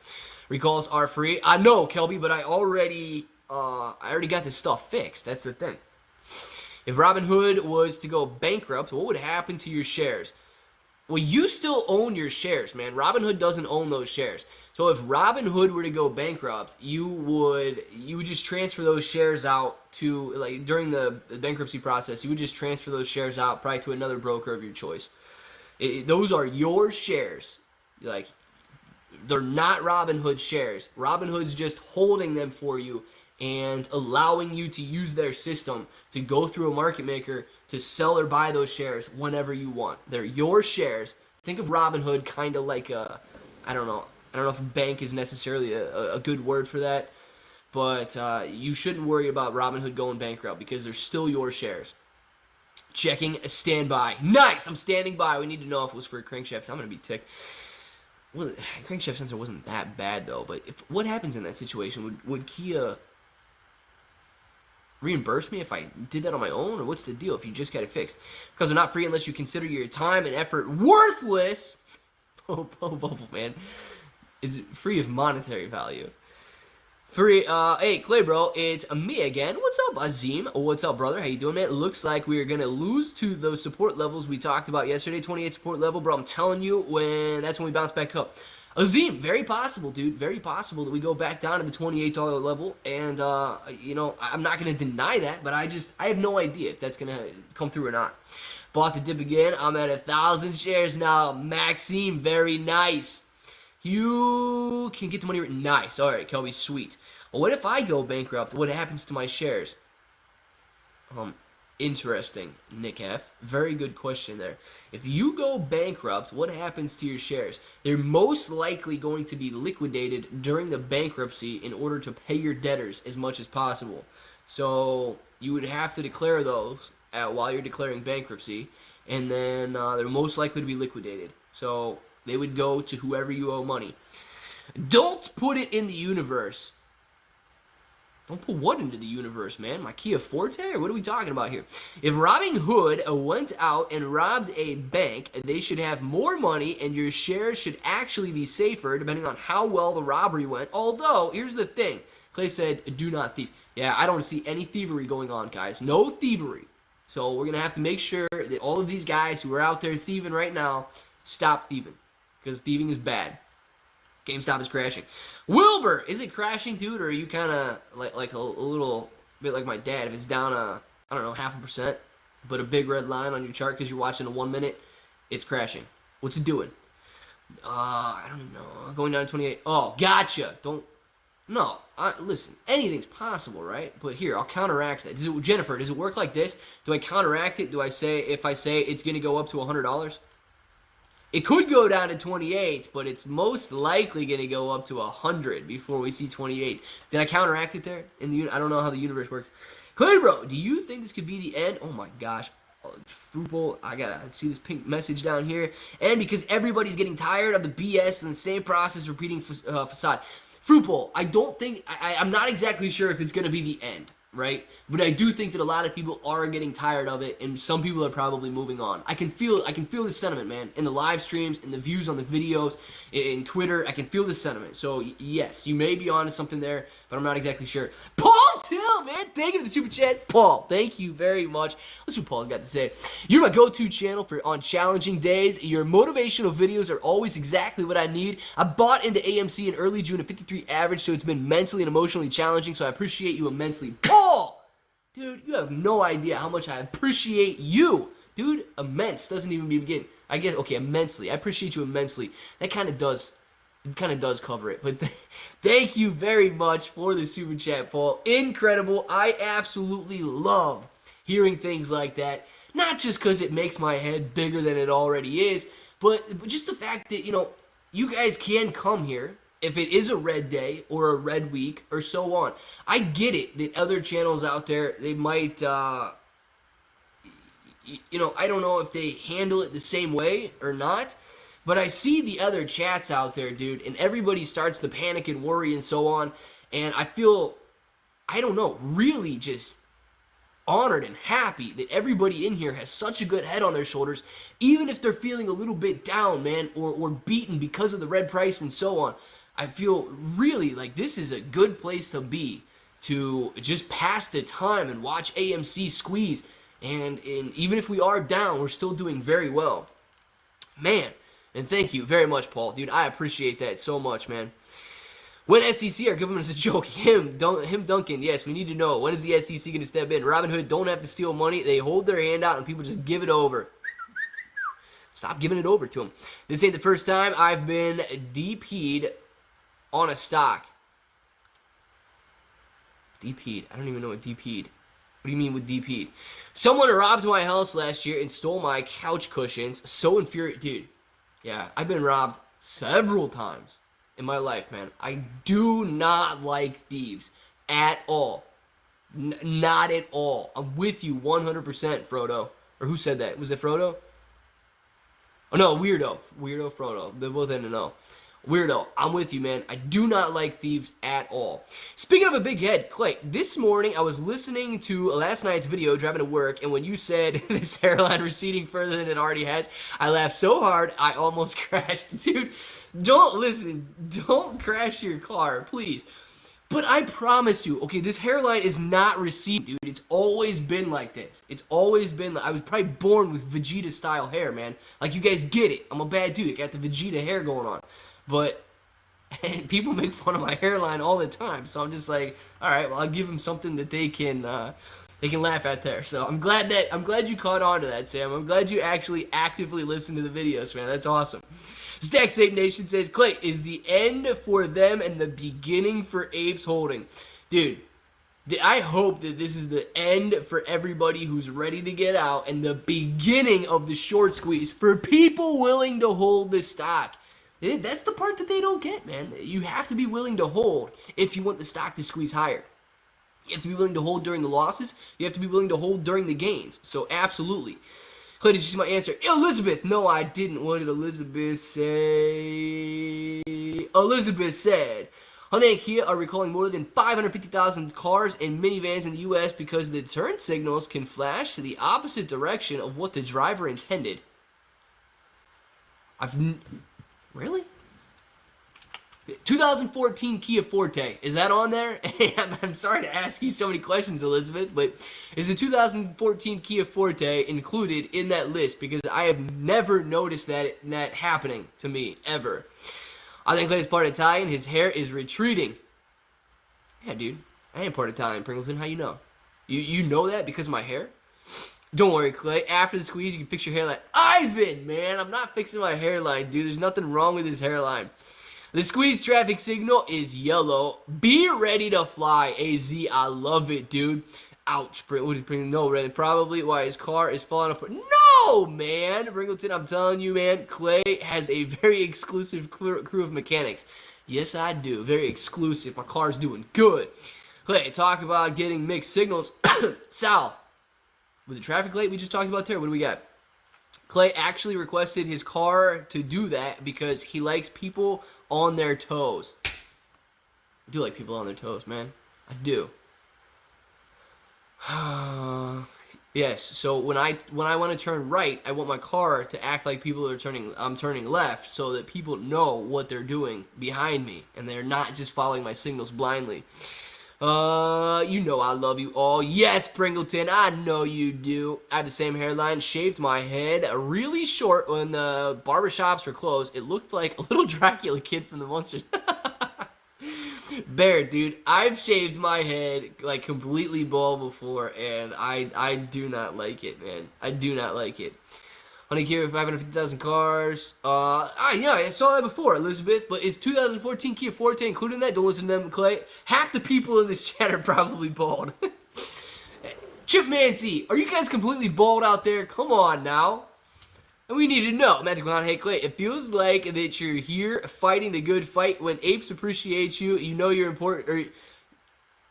Recalls are free. I know, Kelby, but I already got this stuff fixed. That's the thing. If Robinhood was to go bankrupt, what would happen to your shares? Well, you still own your shares, man. Robinhood doesn't own those shares. So if Robinhood were to go bankrupt, you would just transfer those shares out to, like, during the bankruptcy process, you would just transfer those shares out probably to another broker of your choice. Those are your shares. Like, they're not Robinhood shares. Robinhood's just holding them for you and allowing you to use their system to go through a market maker to sell or buy those shares whenever you want. They're your shares. Think of Robinhood kind of like a, I don't know if bank is necessarily a good word for that, but you shouldn't worry about Robinhood going bankrupt because they're still your shares. Checking a standby. Nice! I'm standing by. We need to know if it was for a crankshaft. I'm going to be ticked. Well, crankshaft sensor wasn't that bad, though, but what happens in that situation? Would Kia reimburse me if I did that on my own, or what's the deal if you just got it fixed? Because they're not free unless you consider your time and effort worthless. Oh, bubble, man. It's free of monetary value. Free, hey, Clay, bro, it's me again. What's up, Azim? What's up, brother? How you doing, man? It looks like we are going to lose to those support levels we talked about yesterday, 28 support level, bro. I'm telling you, that's when we bounce back up. Azim, very possible, dude. Very possible that we go back down to the $28 level, and, you know, I'm not going to deny that, but I have no idea if that's going to come through or not. Bought the dip again. I'm at 1,000 shares now. Maxime, very nice. You can get the money. Nice. All right, Kelby, sweet. Well, what if I go bankrupt? What happens to my shares? Interesting, Nick F. Very good question there. If you go bankrupt, what happens to your shares? They're most likely going to be liquidated during the bankruptcy in order to pay your debtors as much as possible. So you would have to declare those while you're declaring bankruptcy, and then they're most likely to be liquidated. So they would go to whoever you owe money. Don't put it in the universe. Don't put what into the universe, man? My Kia Forte? Or what are we talking about here? If robbing Hood went out and robbed a bank, they should have more money and your shares should actually be safer depending on how well the robbery went. Although, here's the thing. Clay said, do not thief. Yeah, I don't see any thievery going on, guys. No thievery. So we're going to have to make sure that all of these guys who are out there thieving right now stop thieving. Because thieving is bad. GameStop is crashing. Wilbur, is it crashing, dude, or are you kind of like a little bit like my dad? If it's down I don't know, 0.5%, but a big red line on your chart because you're watching a 1 minute, it's crashing. What's it doing? I don't even know. Going down to 28. Oh, gotcha. Listen, anything's possible, right? But here, I'll counteract that. Jennifer, does it work like this? Do I counteract it? Do I say, if I say it's going to go up to $100? It could go down to 28, but it's most likely going to go up to 100 before we see 28. Did I counteract it there? I don't know how the universe works. Clay Bro, do you think this could be the end? Oh my gosh. Frugal, I gotta see this pink message down here. And because everybody's getting tired of the BS and the same process repeating facade. Frugal, I don't think, I'm not exactly sure if it's gonna be the end, right? But I do think that a lot of people are getting tired of it, and some people are probably moving on. I can feel the sentiment, man, in the live streams, in the views on the videos, in Twitter. I can feel the sentiment. So yes, you may be onto something there, but I'm not exactly sure. Paul Till, man, thank you for the super chat. Paul, thank you very much. Let's see what Paul's got to say. You're my go-to channel for on challenging days. Your motivational videos are always exactly what I need. I bought into AMC in early June at 53 average, so it's been mentally and emotionally challenging. So I appreciate you immensely, Paul. Dude, you have no idea how much I appreciate you. Dude, immense doesn't even begin. I guess, okay, immensely. I appreciate you immensely. That kind of does cover it. But thank you very much for the super chat, Paul. Incredible. I absolutely love hearing things like that. Not just because it makes my head bigger than it already is, but just the fact that, you know, you guys can come here if it is a red day or a red week or so on. I get it that other channels out there, they might, you know, I don't know if they handle it the same way or not, but I see the other chats out there, dude, and everybody starts to panic and worry and so on, and I feel, I don't know, really just honored and happy that everybody in here has such a good head on their shoulders, even if they're feeling a little bit down, man, or beaten because of the red price and so on. I feel really like this is a good place to be, to just pass the time and watch AMC squeeze. And even if we are down, we're still doing very well. Man, and thank you very much, Paul. Dude, I appreciate that so much, man. When SEC are giving us a joke, him Duncan, yes, we need to know. When is the SEC going to step in? Robinhood don't have to steal money. They hold their hand out and people just give it over. Stop giving it over to them. This ain't the first time I've been DP'd on a stock. DP'd. I don't even know what DP'd. What do you mean with DP'd? Someone robbed my house last year and stole my couch cushions. So infuriating. Dude, yeah, I've been robbed several times in my life, man. I do not like thieves at all. Not at all. I'm with you 100%, Frodo. Or who said that? Was it Frodo? Oh, no, Weirdo. Weirdo, Frodo. They're both in the know. Weirdo, I'm with you, man. I do not like thieves at all. Speaking of a big head, Clay, this morning I was listening to last night's video driving to work, and when you said this hairline receding further than it already has, I laughed so hard I almost crashed. Dude, don't listen. Don't crash your car, please. But I promise you, okay, this hairline is not receding, dude. It's always been like this. It's always been like, I was probably born with Vegeta-style hair, man. Like, you guys get it. I'm a bad dude. I got the Vegeta hair going on. But and people make fun of my hairline all the time, so I'm just like, all right, well, I'll give them something that they can laugh at there. So I'm glad you caught on to that, Sam. I'm glad you actually actively listen to the videos, man. That's awesome. Stack Safe Nation says, Clay, is the end for them and the beginning for Apes Holding, dude. I hope that this is the end for everybody who's ready to get out and the beginning of the short squeeze for people willing to hold this stock. That's the part that they don't get, man. You have to be willing to hold if you want the stock to squeeze higher. You have to be willing to hold during the losses. You have to be willing to hold during the gains. So, absolutely. Clay, did you see my answer? Elizabeth! No, I didn't. What did Elizabeth say? Elizabeth said, Hyundai and Kia are recalling more than 550,000 cars and minivans in the U.S. because the turn signals can flash to the opposite direction of what the driver intended. Really? 2014 Kia Forte. Is that on there? I'm sorry to ask you so many questions, Elizabeth, but is the 2014 Kia Forte included in that list? Because I have never noticed that happening to me, ever. I think Clay's part Italian. His hair is retreating. Yeah, dude. I am part Italian, Pringleton. How you know? You know that because of my hair? Don't worry, Clay. After the squeeze, you can fix your hairline. Ivan, man, I'm not fixing my hairline, dude. There's nothing wrong with his hairline. The squeeze traffic signal is yellow. Be ready to fly, AZ. I love it, dude. Ouch. No, really, probably why his car is falling apart. No, man. Ringleton, I'm telling you, man, Clay has a very exclusive crew of mechanics. Yes, I do. Very exclusive. My car's doing good. Clay, talk about getting mixed signals. Sal, with the traffic light we just talked about there, what do we got? Clay actually requested his car to do that because he likes people on their toes. I do like people on their toes, man. I do. Yes, so when I want to turn right, I want my car to act like people are I'm turning left so that people know what they're doing behind me and they're not just following my signals blindly. You know I love you all. Yes, Pringleton, I know you do. I have the same hairline, shaved my head really short when the barbershops were closed. It looked like a little Dracula kid from the Monsters. Bear, dude, I've shaved my head like completely bald before, and I do not like it, man. I do not like it. 100 Kia, 550,000 cars. Yeah, I saw that before, Elizabeth. But is 2014 Kia Forte included in that? Don't listen to them, Clay. Half the people in this chat are probably bald. Chip Mancy, are you guys completely bald out there? Come on now. And we need to know. Magic Clown, hey Clay, it feels like that you're here fighting the good fight. When apes appreciate you, you know you're important. Or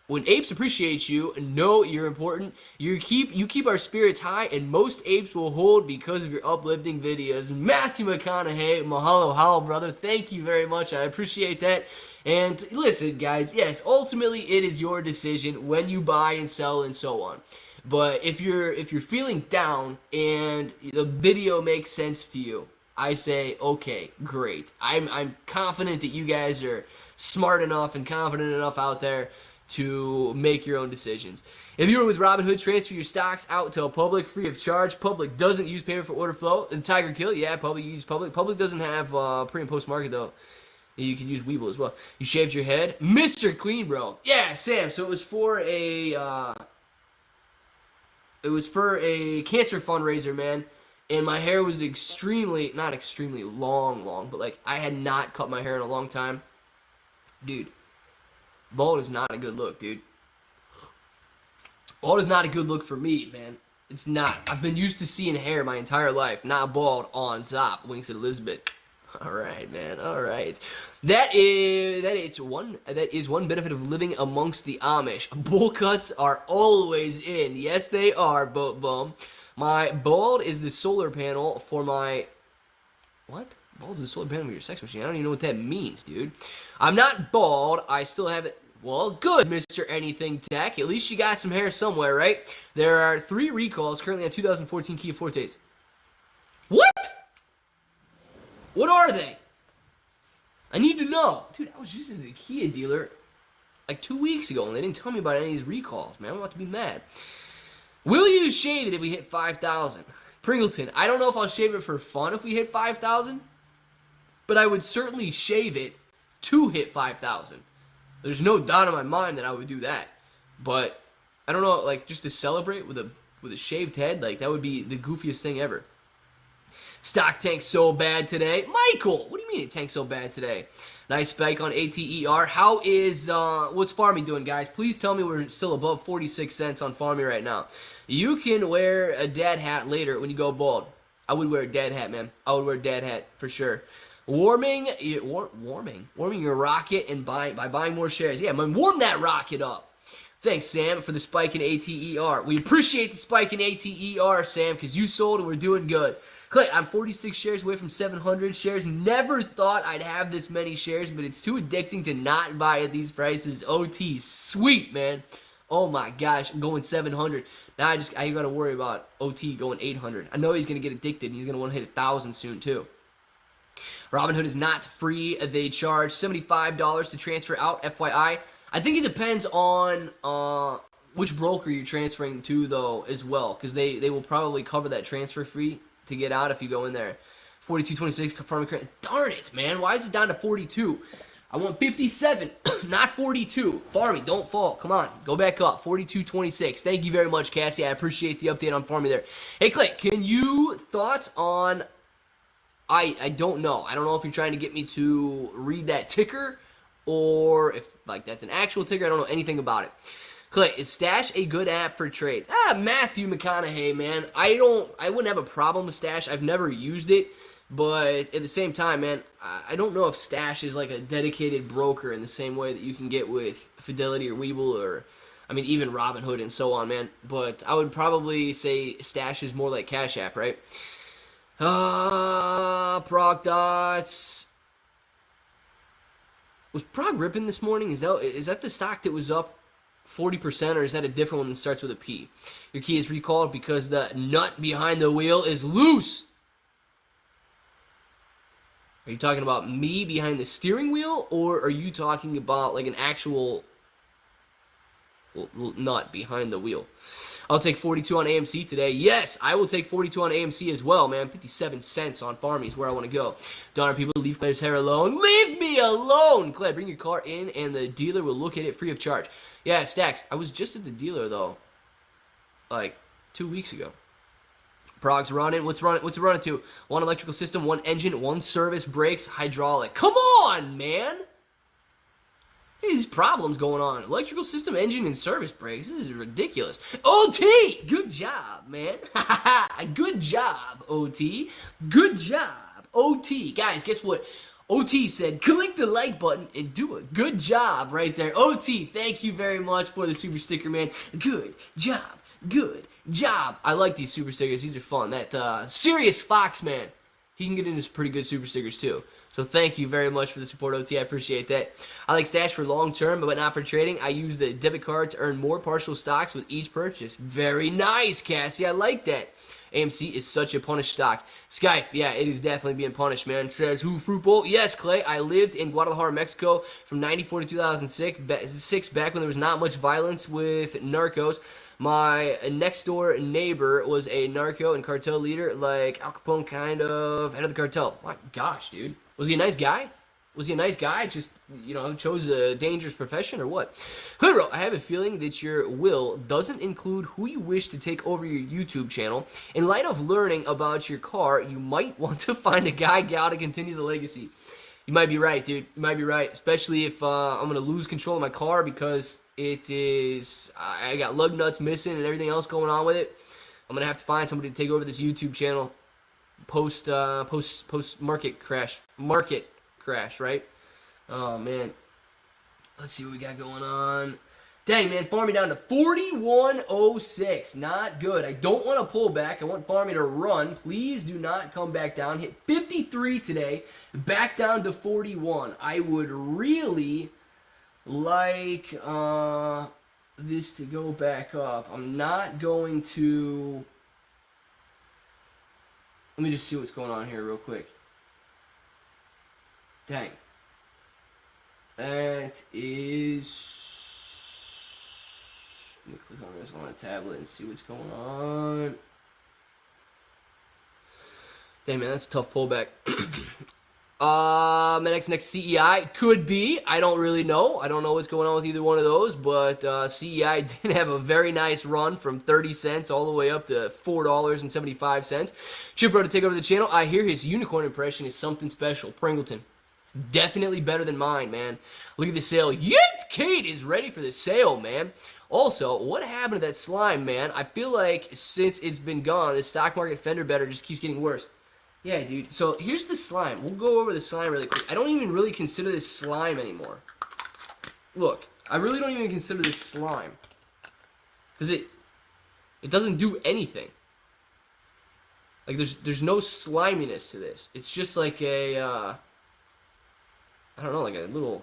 when apes appreciate you, know you're important. You keep our spirits high, and most apes will hold because of your uplifting videos. Matthew McConaughey, mahalo, halo, brother. Thank you very much. I appreciate that. And listen, guys, yes, ultimately it is your decision when you buy and sell and so on. But if you're feeling down and the video makes sense to you, I say, okay, great. I'm confident that you guys are smart enough and confident enough out there to make your own decisions. If you were with Robinhood, transfer your stocks out to Public free of charge. Public doesn't use payment for order flow. The Tiger Kill, yeah, Public use Public. Public doesn't have pre and post market though. You can use Weeble as well. You shaved your head, Mr. Clean, bro. Yeah, Sam. So it was for a. It was for a cancer fundraiser, man, and my hair was not extremely long, but like I had not cut my hair in a long time. Dude, bald is not a good look, dude. Bald is not a good look for me, man. It's not. I've been used to seeing hair my entire life, not bald on top. Winks at Elizabeth. All right, man. All right. That is one benefit of living amongst the Amish. Bowl cuts are always in. Yes, they are, Boat Bum. My bald is the solar panel for my... What? Bald is the solar panel for your sex machine. I don't even know what that means, dude. I'm not bald. I still have it. Well, good, Mr. Anything Tech. At least you got some hair somewhere, right? There are 3 recalls currently on 2014 Kia Fortes. What? What are they? I need to know. Dude, I was just in the Kia dealer like 2 weeks ago, and they didn't tell me about any of these recalls, man. I'm about to be mad. Will you shave it if we hit 5,000? Pringleton, I don't know if I'll shave it for fun if we hit 5,000, but I would certainly shave it to hit 5,000. There's no doubt in my mind that I would do that. But I don't know, like, just to celebrate with a shaved head, like, that would be the goofiest thing ever. Stock tanked so bad today. Michael, what do you mean it tanked so bad today? Nice spike on ATER. How is, what's Farmy doing, guys? Please tell me we're still above 46 cents on Farmy right now. You can wear a dad hat later when you go bald. I would wear a dad hat, man. I would wear a dad hat for sure. Warming your rocket and by buying more shares. Yeah, man, warm that rocket up. Thanks, Sam, for the spike in ATER. We appreciate the spike in ATER, Sam, because you sold and we're doing good. Clay, I'm 46 shares away from 700 shares. Never thought I'd have this many shares, but it's too addicting to not buy at these prices. OT, sweet, man. Oh my gosh, I'm going 700. Now I got to worry about OT going 800. I know he's going to get addicted, and he's going to want to hit 1,000 soon, too. Robinhood is not free. They charge $75 to transfer out, FYI. I think it depends on which broker you're transferring to, though, as well, because they will probably cover that transfer fee to get out if you go in there. 42.26 confirming current. Darn it, man. Why is it down to 42? I want 57, not 42. Farmy, don't fall. Come on. Go back up. 42.26. Thank you very much, Cassie. I appreciate the update on Farmy there. Hey, Clay, can you thoughts on... I don't know. I don't know if you're trying to get me to read that ticker or if, like, that's an actual ticker. I don't know anything about it. Clay, is Stash a good app for trade? Matthew McConaughey, man. I wouldn't have a problem with Stash. I've never used it. But at the same time, man, I don't know if Stash is like a dedicated broker in the same way that you can get with Fidelity or Webull or, I mean, even Robinhood and so on, man. But I would probably say Stash is more like Cash App, right? Prog Dots. Was Prog ripping this morning? Is that the stock that was up 40%, or is that a different one that starts with a P? Your key is recalled because the nut behind the wheel is loose. Are you talking about me behind the steering wheel, or are you talking about like an actual nut behind the wheel? I'll take 42 on AMC today. Yes, I will take 42 on AMC as well, man. 57 cents on Farmy is where I want to go. Darn people, leave Claire's hair alone. Leave me alone! Claire, bring your car in, and the dealer will look at it free of charge. Yeah, Stacks, I was just at the dealer, though, like 2 weeks ago. Prog's running. What's it running to? One electrical system, one engine, one service, brakes, hydraulic. Come on, man! Hey, these problems going on. Electrical system, engine, and service brakes. This is ridiculous. OT! Good job, man. Good job, OT. Good job, OT. Guys, guess what? OT said, click the like button and do a good job right there. OT, thank you very much for the super sticker, man. Good job. Good job. I like these super stickers. These are fun. That Serious Fox, man, he can get into some pretty good super stickers too. So thank you very much for the support, OT. I appreciate that. I like Stash for long term, but not for trading. I use the debit card to earn more partial stocks with each purchase. Very nice, Cassie. I like that. AMC is such a punished stock. Skype, yeah, it is definitely being punished, man. Says, who, Fruit Bowl? Yes, Clay. I lived in Guadalajara, Mexico from 94 to 2006, back when there was not much violence with narcos. My next-door neighbor was a narco and cartel leader, like Al Capone, kind of head of the cartel. My gosh, dude. Was he a nice guy? Was he a nice guy? Just, chose a dangerous profession or what? Clearo, I have a feeling that your will doesn't include who you wish to take over your YouTube channel. In light of learning about your car, you might want to find a gal to continue the legacy. You might be right, dude. You might be right, especially if I'm going to lose control of my car because it is, I got lug nuts missing and everything else going on with it. I'm going to have to find somebody to take over this YouTube channel post market crash, right? Oh, man. Let's see what we got going on. Dang, man, Farmy down to 41.06. Not good. I don't want to pull back. I want Farmy to run. Please do not come back down. Hit 53 today. Back down to 41. I would really like this to go back up. I'm not going to... Let me just see what's going on here real quick. Dang. That is... Let me click on this on a tablet and see what's going on. Damn, man, that's a tough pullback. My next CEI could be. I don't really know. I don't know what's going on with either one of those, but CEI did have a very nice run from 30 cents all the way up to $4.75. Chipro to take over the channel. I hear his unicorn impression is something special. Pringleton. It's definitely better than mine, man. Look at the sale. Yet Kate is ready for the sale, man. Also, what happened to that slime, man? I feel like since it's been gone, the stock market fender better just keeps getting worse. Yeah, dude. So here's the slime. We'll go over the slime really quick. I don't even really consider this slime anymore. Look, I really don't even consider this slime. Because it doesn't do anything. Like, there's no sliminess to this. It's just like a, I don't know, like a little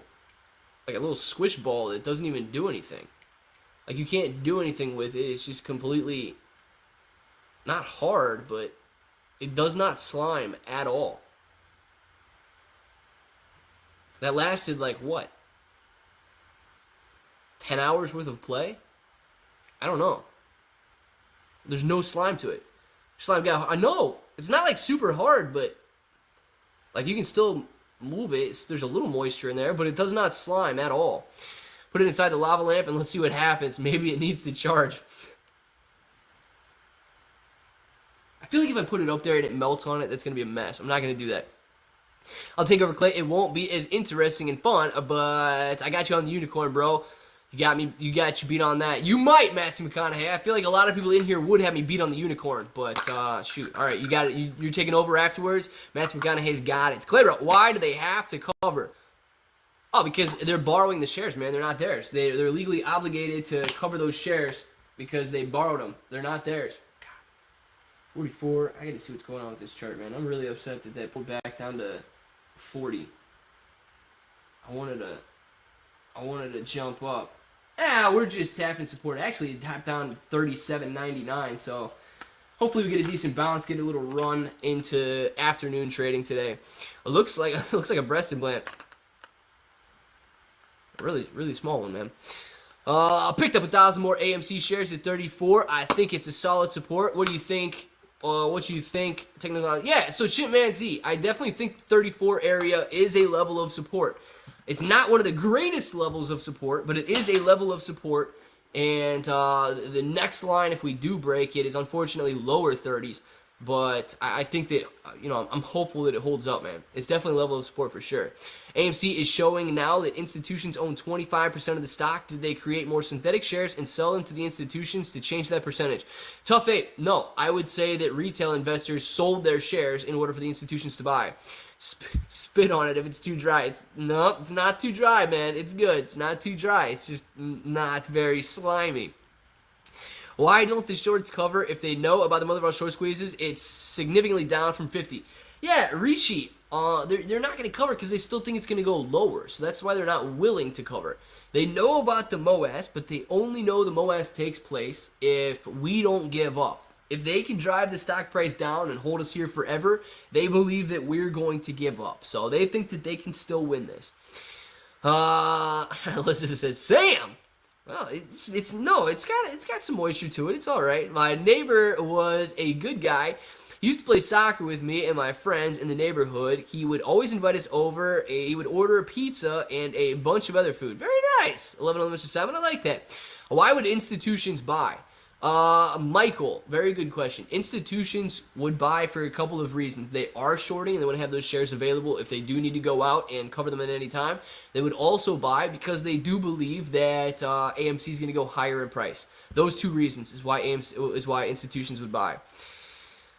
squish ball that doesn't even do anything. Like, you can't do anything with it. It's just completely, not hard, but it does not slime at all. That lasted, like, what? 10 hours worth of play? I don't know. There's no slime to it. Slime got, I know, it's not, like, super hard, but, like, you can still move it. There's a little moisture in there, but it does not slime at all. Put it inside the lava lamp and let's see what happens. Maybe it needs to charge. I feel like if I put it up there and it melts on it, that's going to be a mess. I'm not going to do that. I'll take over Clay. It won't be as interesting and fun, but I got you on the unicorn, bro. You got you beat on that. You might, Matthew McConaughey. I feel like a lot of people in here would have me beat on the unicorn, but shoot. All right, you got it. You're taking over afterwards. Matthew McConaughey's got it. It's clear. Why do they have to cover? Oh, because they're borrowing the shares, man. They're not theirs. They're legally obligated to cover those shares because they borrowed them. They're not theirs. God. 44. I got to see what's going on with this chart, man. I'm really upset that they pulled back down to 40. I wanted to jump up. We're just tapping support. Actually, it tapped down to 37.99, so hopefully we get a decent bounce, get a little run into afternoon trading today. It looks like a breast implant. Really small one, man. I picked up 1,000 more AMC shares at 34. I think it's a solid support. What do you think? What you think? Technical? Yeah. So Chipman Z, I definitely think the 34 area is a level of support. It's not one of the greatest levels of support, but it is a level of support. And the next line, if we do break it, is unfortunately lower 30s. But I think that, I'm hopeful that it holds up, man. It's definitely a level of support for sure. AMC is showing now that institutions own 25% of the stock. Did they create more synthetic shares and sell them to the institutions to change that percentage? Tough 8. No, I would say that retail investors sold their shares in order for the institutions to buy. Spit on it if it's too dry. No, it's not too dry, man. It's good. It's not too dry. It's just not very slimy. Why don't the shorts cover if they know about the mother of all short squeezes? It's significantly down from 50. Yeah, Rishi, they're not going to cover because they still think it's going to go lower. So that's why they're not willing to cover. They know about the MOAS, but they only know the MOAS takes place if we don't give up. If they can drive the stock price down and hold us here forever, they believe that we're going to give up. So they think that they can still win this. Alyssa says, Sam! Well, it's got some moisture to it. It's all right. My neighbor was a good guy. He used to play soccer with me and my friends in the neighborhood. He would always invite us over. He would order a pizza and a bunch of other food. Very nice. 11 Mr. 7. I like that. Why would institutions buy? Michael, very good question. Institutions would buy for a couple of reasons. They are shorting and they want to have those shares available if they do need to go out and cover them at any time. They would also buy because they do believe that AMC is going to go higher in price. Those two reasons is why institutions would buy.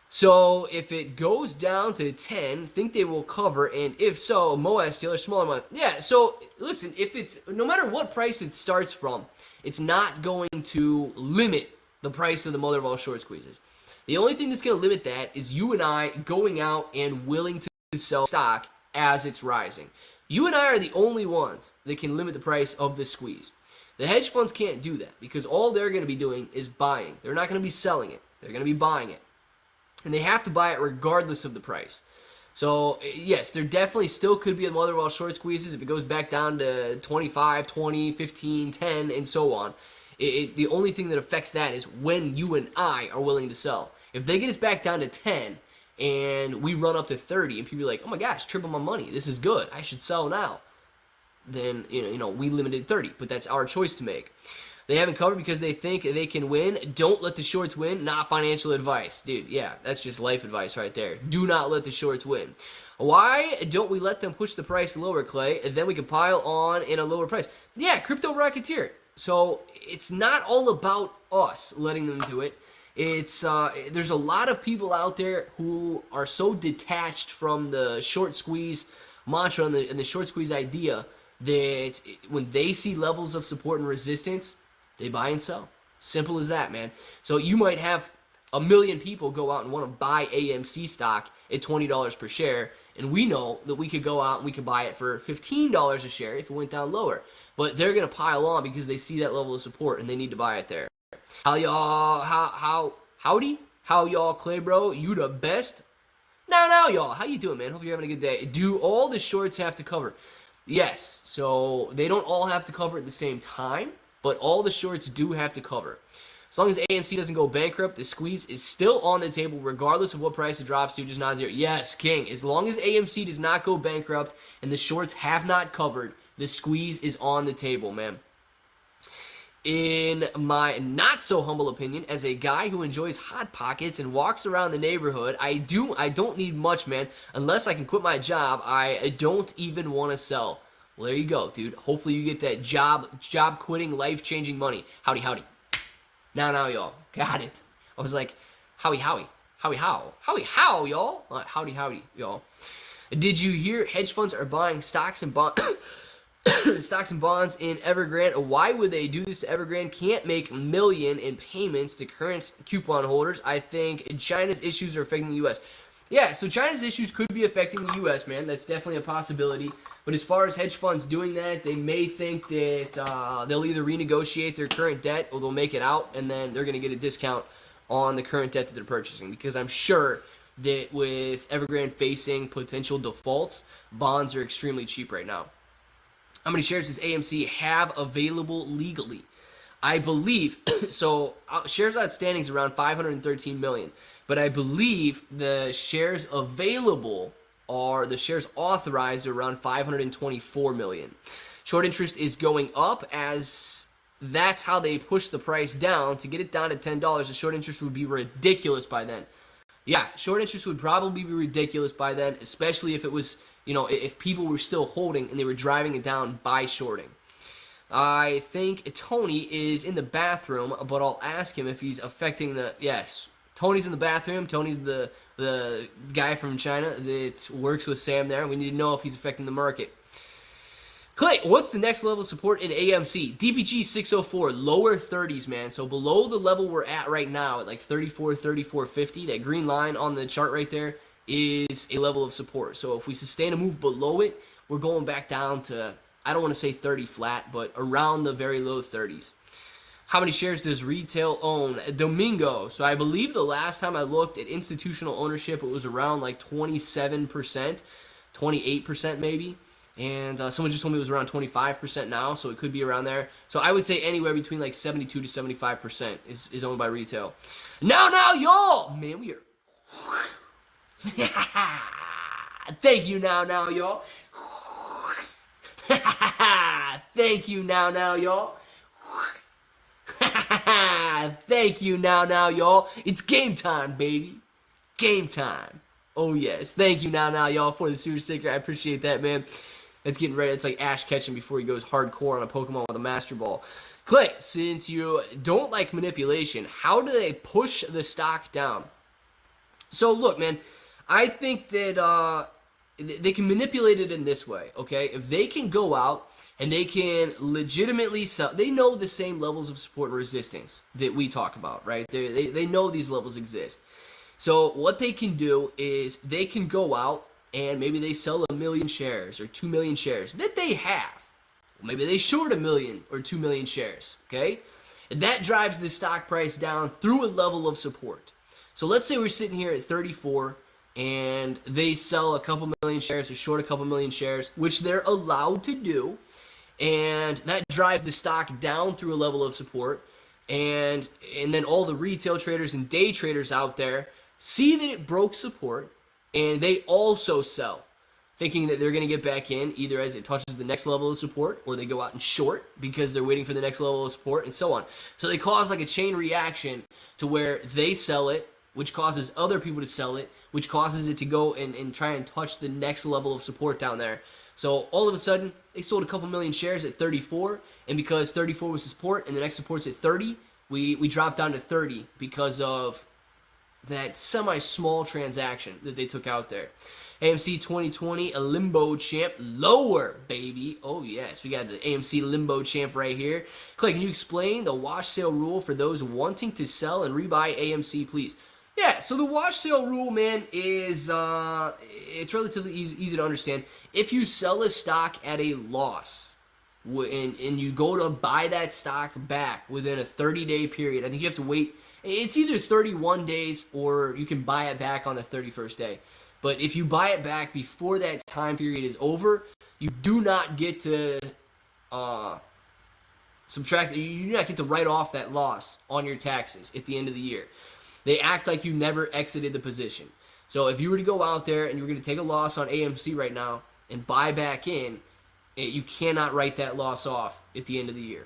So if it goes down to 10, think they will cover, and if so, MOAS dealer smaller amount. Yeah. So listen, if it's no matter what price it starts from, it's not going to limit the price of the mother of all short squeezes. The only thing that's going to limit that is you and I going out and willing to sell stock as it's rising. You and I are the only ones that can limit the price of the squeeze. The hedge funds can't do that because all they're going to be doing is buying. They're not going to be selling it. They're going to be buying it. And they have to buy it regardless of the price. So, yes, there definitely still could be a mother of all short squeezes if it goes back down to 25, 20, 15, 10, and so on. The only thing that affects that is when you and I are willing to sell. If they get us back down to 10 and we run up to 30 and people are like, oh my gosh, triple my money. This is good. I should sell now. Then, we limited 30, but that's our choice to make. They haven't covered because they think they can win. Don't let the shorts win. Not financial advice. Dude, yeah, that's just life advice right there. Do not let the shorts win. Why don't we let them push the price lower, Clay, and then we can pile on in a lower price? Yeah, Crypto Rocketeer. So it's not all about us letting them do it. It's there's a lot of people out there who are so detached from the short squeeze mantra and the short squeeze idea that when they see levels of support and resistance, they buy and sell. Simple as that, man. So you might have 1 million people go out and want to buy AMC stock at $20 per share, and we know that we could go out and we could buy it for $15 a share if it went down lower. But they're going to pile on because they see that level of support and they need to buy it there. How y'all, howdy? How y'all, Clay bro? You the best? Now, y'all. How you doing, man? Hope you're having a good day. Do all the shorts have to cover? Yes. So they don't all have to cover at the same time, but all the shorts do have to cover. As long as AMC doesn't go bankrupt, the squeeze is still on the table regardless of what price it drops to, just not zero. Yes, King. As long as AMC does not go bankrupt and the shorts have not covered, the squeeze is on the table, man. In my not-so-humble opinion, as a guy who enjoys Hot Pockets and walks around the neighborhood, I don't need much, man. Unless I can quit my job, I don't even want to sell. Well, there you go, dude. Hopefully you get that job quitting, life-changing money. Howdy, howdy. Now, y'all. Got it. I was like, howie, how, y'all. Howdy, y'all. Did you hear hedge funds are buying stocks and bonds in Evergrande? Why would they do this to Evergrande? Can't make million in payments to current coupon holders. I think China's issues are affecting the U.S. Yeah, so China's issues could be affecting the U.S., man. That's definitely a possibility. But as far as hedge funds doing that, they may think that they'll either renegotiate their current debt or they'll make it out, and then they're going to get a discount on the current debt that they're purchasing. Because I'm sure that with Evergrande facing potential defaults, bonds are extremely cheap right now. How many shares does AMC have available legally? I believe, so shares outstanding is around 513 million. But I believe the shares available are, the shares authorized are around 524 million. Short interest is going up as that's how they push the price down. To get it down to $10, the short interest would be ridiculous by then. Yeah, short interest would probably be ridiculous by then, especially if it was, you know, if people were still holding and they were driving it down by shorting. I think Tony is in the bathroom, but I'll ask him if he's affecting the, yes, Tony's in the bathroom. Tony's the guy from China that works with Sam there. We need to know if he's affecting the market. Clay, what's the next level of support in AMC? DPG 604, lower 30s, man. So below the level we're at right now at like 34, 34.50, that green line on the chart right there is a level of support. So if we sustain a move below it, we're going back down to, I don't want to say 30 flat, but around the very low 30s. How many shares does retail own? Domingo. So I believe the last time I looked at institutional ownership, it was around like 27%, 28% maybe. And someone just told me it was around 25% now, so it could be around there. So I would say anywhere between like 72 to 75% is owned by retail. Now, y'all! Man, we are... Thank you, now, y'all. Thank you, now, y'all. Thank you, now, y'all. It's game time, baby. Game time. Oh, yes. Thank you, now, y'all, for the super sticker. I appreciate that, man. It's getting ready. It's like Ash Ketchum before he goes hardcore on a Pokemon with a Master Ball. Clay, since you don't like manipulation, how do they push the stock down? So, look, man, I think that they can manipulate it in this way, okay? If they can go out and they can legitimately sell, they know the same levels of support and resistance that we talk about, right? They know these levels exist. So what they can do is they can go out and maybe they sell 1 million shares or 2 million shares that they have. Maybe they short 1 million or 2 million shares, okay? And that drives the stock price down through a level of support. So let's say we're sitting here at 34 and they sell a couple million shares or short a couple million shares, which they're allowed to do. And that drives the stock down through a level of support. And then all the retail traders and day traders out there see that it broke support, and they also sell, thinking that they're going to get back in either as it touches the next level of support or they go out and short because they're waiting for the next level of support and so on. So they cause like a chain reaction to where they sell it, which causes other people to sell it, which causes it to go and try and touch the next level of support down there. So all of a sudden, they sold a couple million shares at 34, and because 34 was the support and the next support's at 30, we dropped down to 30 because of that semi-small transaction that they took out there. AMC 2020, a limbo champ, lower, baby. Oh, yes, we got the AMC limbo champ right here. Clay, can you explain the wash sale rule for those wanting to sell and rebuy AMC, please? Yeah, so the wash sale rule, man, is it's relatively easy to understand. If you sell a stock at a loss and you go to buy that stock back within a 30-day period, I think you have to wait. It's either 31 days or you can buy it back on the 31st day. But if you buy it back before that time period is over, you do not get to subtract. You do not get to write off that loss on your taxes at the end of the year. They act like you never exited the position. So if you were to go out there and you were going to take a loss on AMC right now and buy back in, you cannot write that loss off at the end of the year.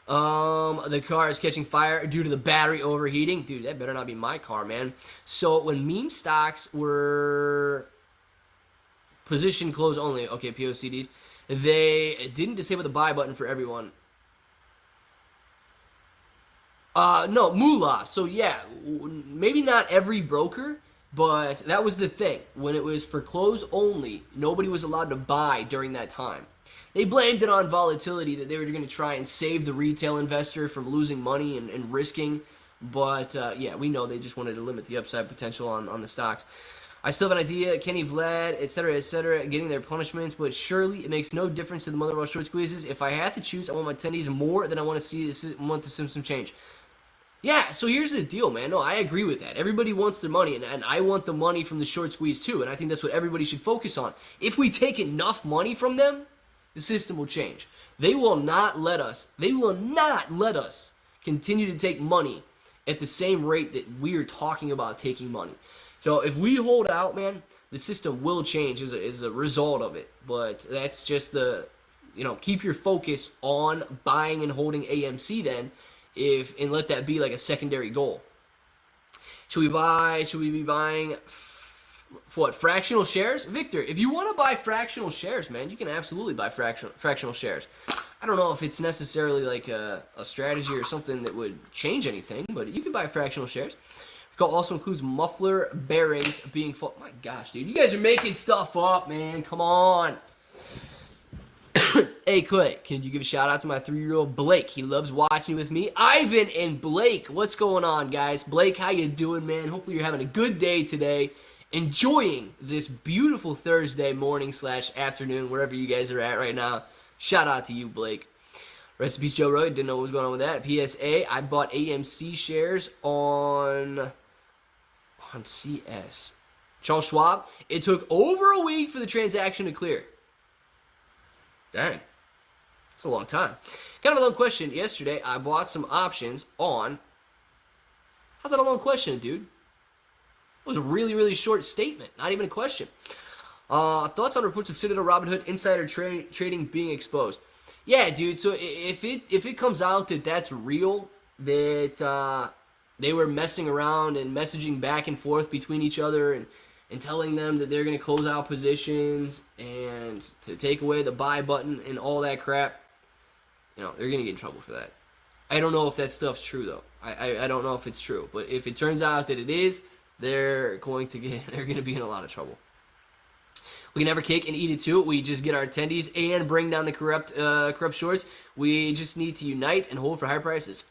The car is catching fire due to the battery overheating. Dude, that better not be my car, man. So when meme stocks were Position close only. Okay, POCD. They didn't disable the buy button for everyone. No, moolah. So yeah, maybe not every broker, but that was the thing. When it was for close only, nobody was allowed to buy during that time. They blamed it on volatility, that they were going to try and save the retail investor from losing money and risking. But yeah, we know they just wanted to limit the upside potential on the stocks. I still have an idea, Kenny Vlad, etc., getting their punishments, but surely it makes no difference to the Motherwell short squeezes. If I have to choose, I want my attendees more than I want to see some change. Yeah, so here's the deal, man. No, I agree with that. Everybody wants their money, and I want the money from the short squeeze too, and I think that's what everybody should focus on. If we take enough money from them, the system will change. They will not let us continue to take money at the same rate that we are talking about taking money. So if we hold out, man, the system will change as a result of it. But that's just keep your focus on buying and holding AMC then, and let that be like a secondary goal. Should we be buying what, fractional shares? Victor, if you want to buy fractional shares, man, you can absolutely buy fractional shares. I don't know if it's necessarily like a strategy or something that would change anything, but you can buy fractional shares. Also includes muffler bearings being full. My gosh, dude, you guys are making stuff up, man. Come on. Hey, Clay, can you give a shout out to my 3-year-old Blake? He loves watching with me. Ivan and Blake, what's going on, guys? Blake, how you doing, man? Hopefully you're having a good day today. Enjoying this beautiful Thursday morning / afternoon, wherever you guys are at right now. Shout out to you, Blake. Rest in peace, Joe Roy. Didn't know what was going on with that. PSA, I bought AMC shares on CS. Charles Schwab, it took over a week for the transaction to clear. Dang. It's a long time. Kind of a long question. Yesterday, I bought some options on... How's that a long question, dude? It was a really, really short statement. Not even a question. Thoughts on reports of Citadel Robinhood insider trading being exposed? Yeah, dude. So if it comes out that that's real, that they were messing around and messaging back and forth between each other and telling them that they're going to close out positions and to take away the buy button and all that crap, they're going to get in trouble for that. I don't know if that stuff's true, though. I don't know if it's true. But if it turns out that it is, they're going to be in a lot of trouble. We can have our cake and eat it too. We just get our attendees and bring down the corrupt shorts. We just need to unite and hold for higher prices.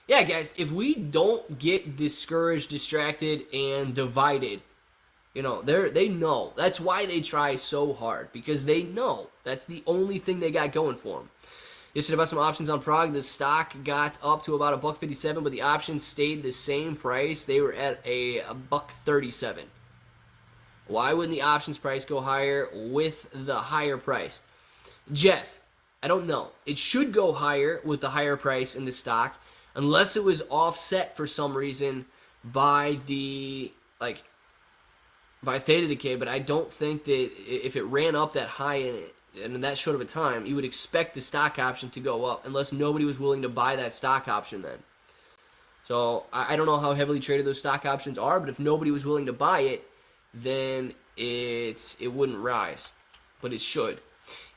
Yeah, guys, if we don't get discouraged, distracted, and divided, they know. That's why they try so hard, because they know that's the only thing they got going for them. Yesterday, about some options on Prague. The stock got up to about $1.57, but the options stayed the same price. They were at a $1.37. Why wouldn't the options price go higher with the higher price? Jeff, I don't know. It should go higher with the higher price in the stock, unless it was offset for some reason by by theta decay, but I don't think that if it ran up that high in that short of a time, you would expect the stock option to go up, unless nobody was willing to buy that stock option then. So I don't know how heavily traded those stock options are, but if nobody was willing to buy it, then it wouldn't rise, but it should.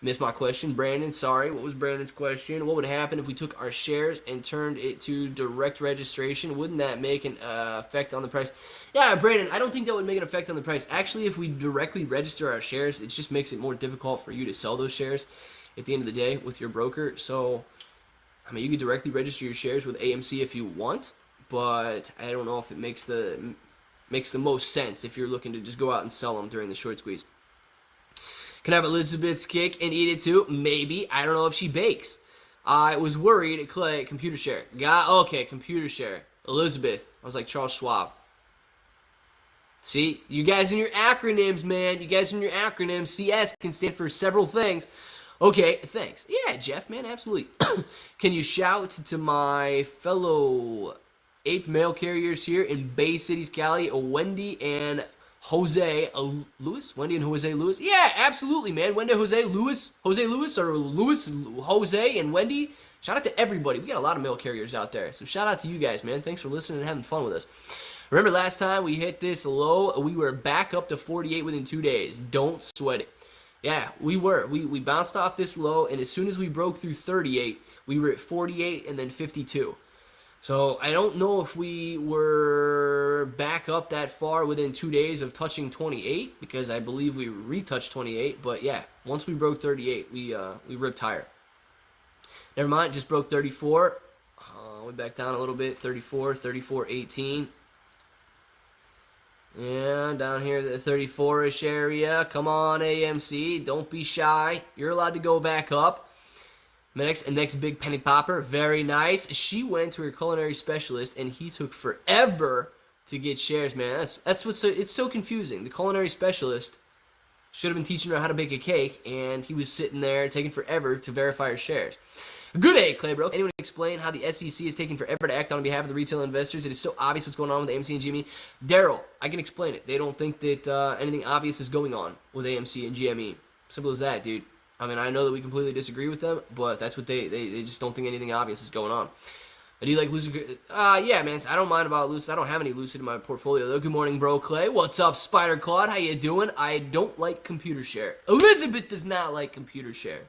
You missed my question, Brandon. Sorry. What was Brandon's question? What would happen if we took our shares and turned it to direct registration? Wouldn't that make an effect on the price? Yeah, Brandon, I don't think that would make an effect on the price. Actually, if we directly register our shares, it just makes it more difficult for you to sell those shares at the end of the day with your broker. So, I mean, you could directly register your shares with AMC if you want, but I don't know if it makes the most sense if you're looking to just go out and sell them during the short squeeze. Can I have Elizabeth's cake and eat it too? Maybe. I don't know if she bakes. I was worried. Clay, computer share. Okay, computer share. Elizabeth. I was like Charles Schwab. See, you guys and your acronyms, man. You guys and your acronyms. CS can stand for several things. Okay, thanks. Yeah, Jeff, man, absolutely. Can you shout to my fellow ape mail carriers here in Bay Cities, Cali, Wendy and Jose Lewis? Wendy and Jose Lewis? Yeah, absolutely, man. Wendy, Jose Lewis, or Lewis, Jose, and Wendy. Shout out to everybody. We got a lot of mail carriers out there. So shout out to you guys, man. Thanks for listening and having fun with us. Remember last time we hit this low, we were back up to 48 within 2 days. Don't sweat it. Yeah, we were. We bounced off this low, and as soon as we broke through 38, we were at 48 and then 52. So I don't know if we were back up that far within 2 days of touching 28, because I believe we retouched 28. But yeah, once we broke 38, we ripped higher. Never mind, just broke 34. Went back down a little bit, 34, 34.18. And down here, the 34-ish area. Come on, AMC. Don't be shy. You're allowed to go back up. Next big penny popper. Very nice. She went to her culinary specialist, and he took forever to get shares, man. That's what's so, it's so confusing. The culinary specialist should have been teaching her how to bake a cake, and he was sitting there taking forever to verify her shares. Good day, Claybro. Anyone explain how the SEC is taking forever to act on behalf of the retail investors? It is so obvious what's going on with AMC and GME. Daryl, I can explain it. They don't think that anything obvious is going on with AMC and GME. Simple as that, dude. I mean, I know that we completely disagree with them, but that's what they just don't think anything obvious is going on. Do you like Lucid? Yeah, man. I don't mind about Lucid. I don't have any Lucid in my portfolio, though. Good morning, bro, Clay. What's up, Spider Claude? How you doing? I don't like computer share. Elizabeth does not like computer share.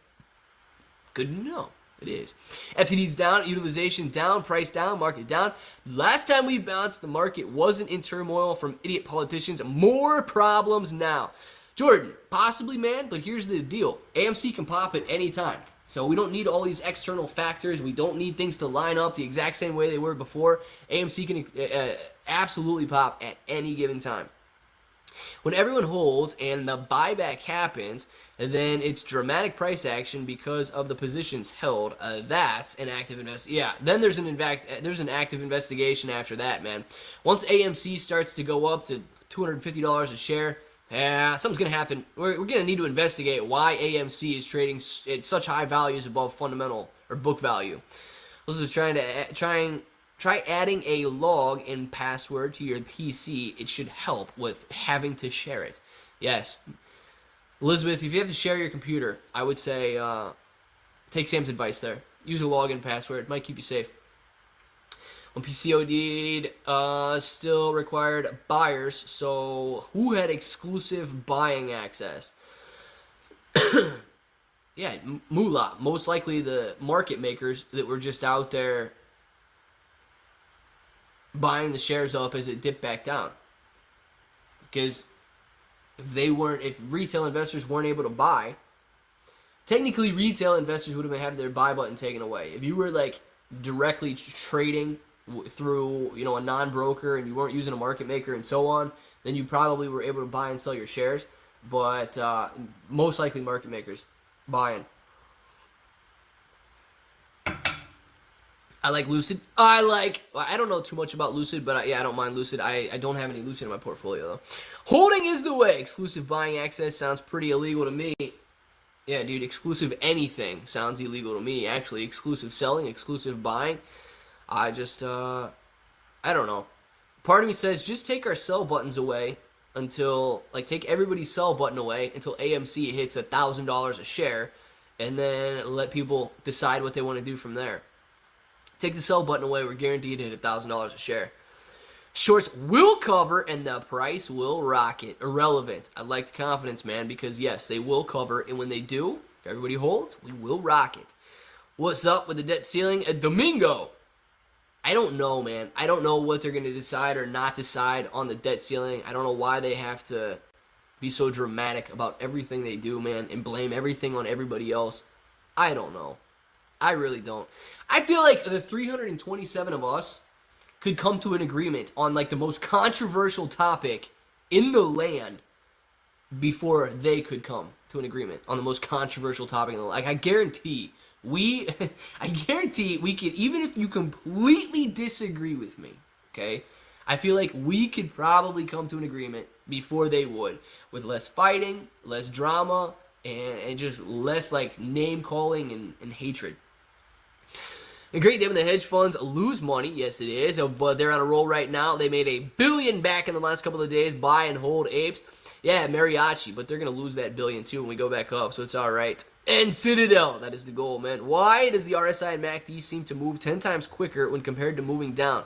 Good to know. It is. FTD's down, utilization down, price down, market down. Last time we bounced, the market wasn't in turmoil from idiot politicians. More problems now. Jordan, possibly, man, but here's the deal. AMC can pop at any time. So we don't need all these external factors. We don't need things to line up the exact same way they were before. AMC can absolutely pop at any given time. When everyone holds and the buyback happens, then it's dramatic price action because of the positions held. That's an active invest. Yeah, then there's an active investigation after that, man. Once AMC starts to go up to $250 a share, something's gonna happen. We're gonna need to investigate why AMC is trading at such high values above fundamental or book value. This is try adding a log and password to your PC. It should help with having to share it. Yes. Elizabeth, if you have to share your computer, I would say take Sam's advice there. Use a login password. It might keep you safe. When PCOD'd, still required buyers, so who had exclusive buying access? Yeah, moolah. Most likely the market makers that were just out there buying the shares up as it dipped back down. Because if retail investors weren't able to buy, technically retail investors would have had their buy button taken away. If you were like directly trading through, a non-broker and you weren't using a market maker and so on, then you probably were able to buy and sell your shares. But most likely market makers buying. I like Lucid. I don't know too much about Lucid, but I don't mind Lucid. I don't have any Lucid in my portfolio, though. Holding is the way. Exclusive buying access sounds pretty illegal to me. Yeah, dude, exclusive anything sounds illegal to me, actually. Exclusive selling, exclusive buying. I don't know. Part of me says just take our sell buttons away until, take everybody's sell button away until AMC hits $1,000 a share, and then let people decide what they want to do from there. Take the sell button away, we're guaranteed to hit $1,000 a share. Shorts will cover, and the price will rocket. Irrelevant. I like the confidence, man, because, yes, they will cover, and when they do, if everybody holds, we will rocket. What's up with the debt ceiling? Domingo. I don't know, man. I don't know what they're going to decide or not decide on the debt ceiling. I don't know why they have to be so dramatic about everything they do, man, and blame everything on everybody else. I don't know. I really don't. I feel like the 327 of us could come to an agreement on the most controversial topic in the land before they could come to an agreement on the most controversial topic in the land. I guarantee we could, even if you completely disagree with me, okay, I feel like we could probably come to an agreement before they would, with less fighting, less drama, and just less name calling and hatred. A great day when the hedge funds lose money. Yes, it is. But they're on a roll right now. They made $1 billion back in the last couple of days. Buy and hold apes. Yeah, mariachi. But they're going to lose that $1 billion too when we go back up. So it's all right. And Citadel. That is the goal, man. Why does the RSI and MACD seem to move 10 times quicker when compared to moving down?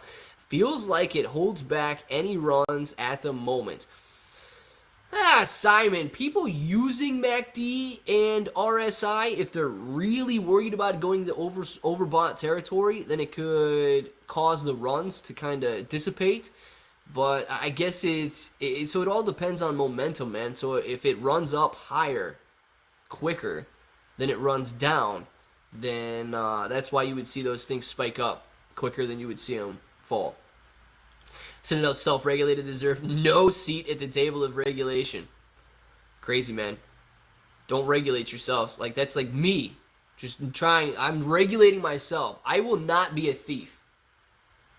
feels like it holds back any runs at the moment. Simon, people using MACD and RSI, if they're really worried about going to overbought territory, then it could cause the runs to kind of dissipate. But I guess so it all depends on momentum, man. So if it runs up higher, quicker than it runs down, then that's why you would see those things spike up quicker than you would see them fall. Citadel self-regulated, deserve no seat at the table of regulation. Crazy, man. Don't regulate yourselves. Like, that's like me. Just trying. I'm regulating myself. I will not be a thief.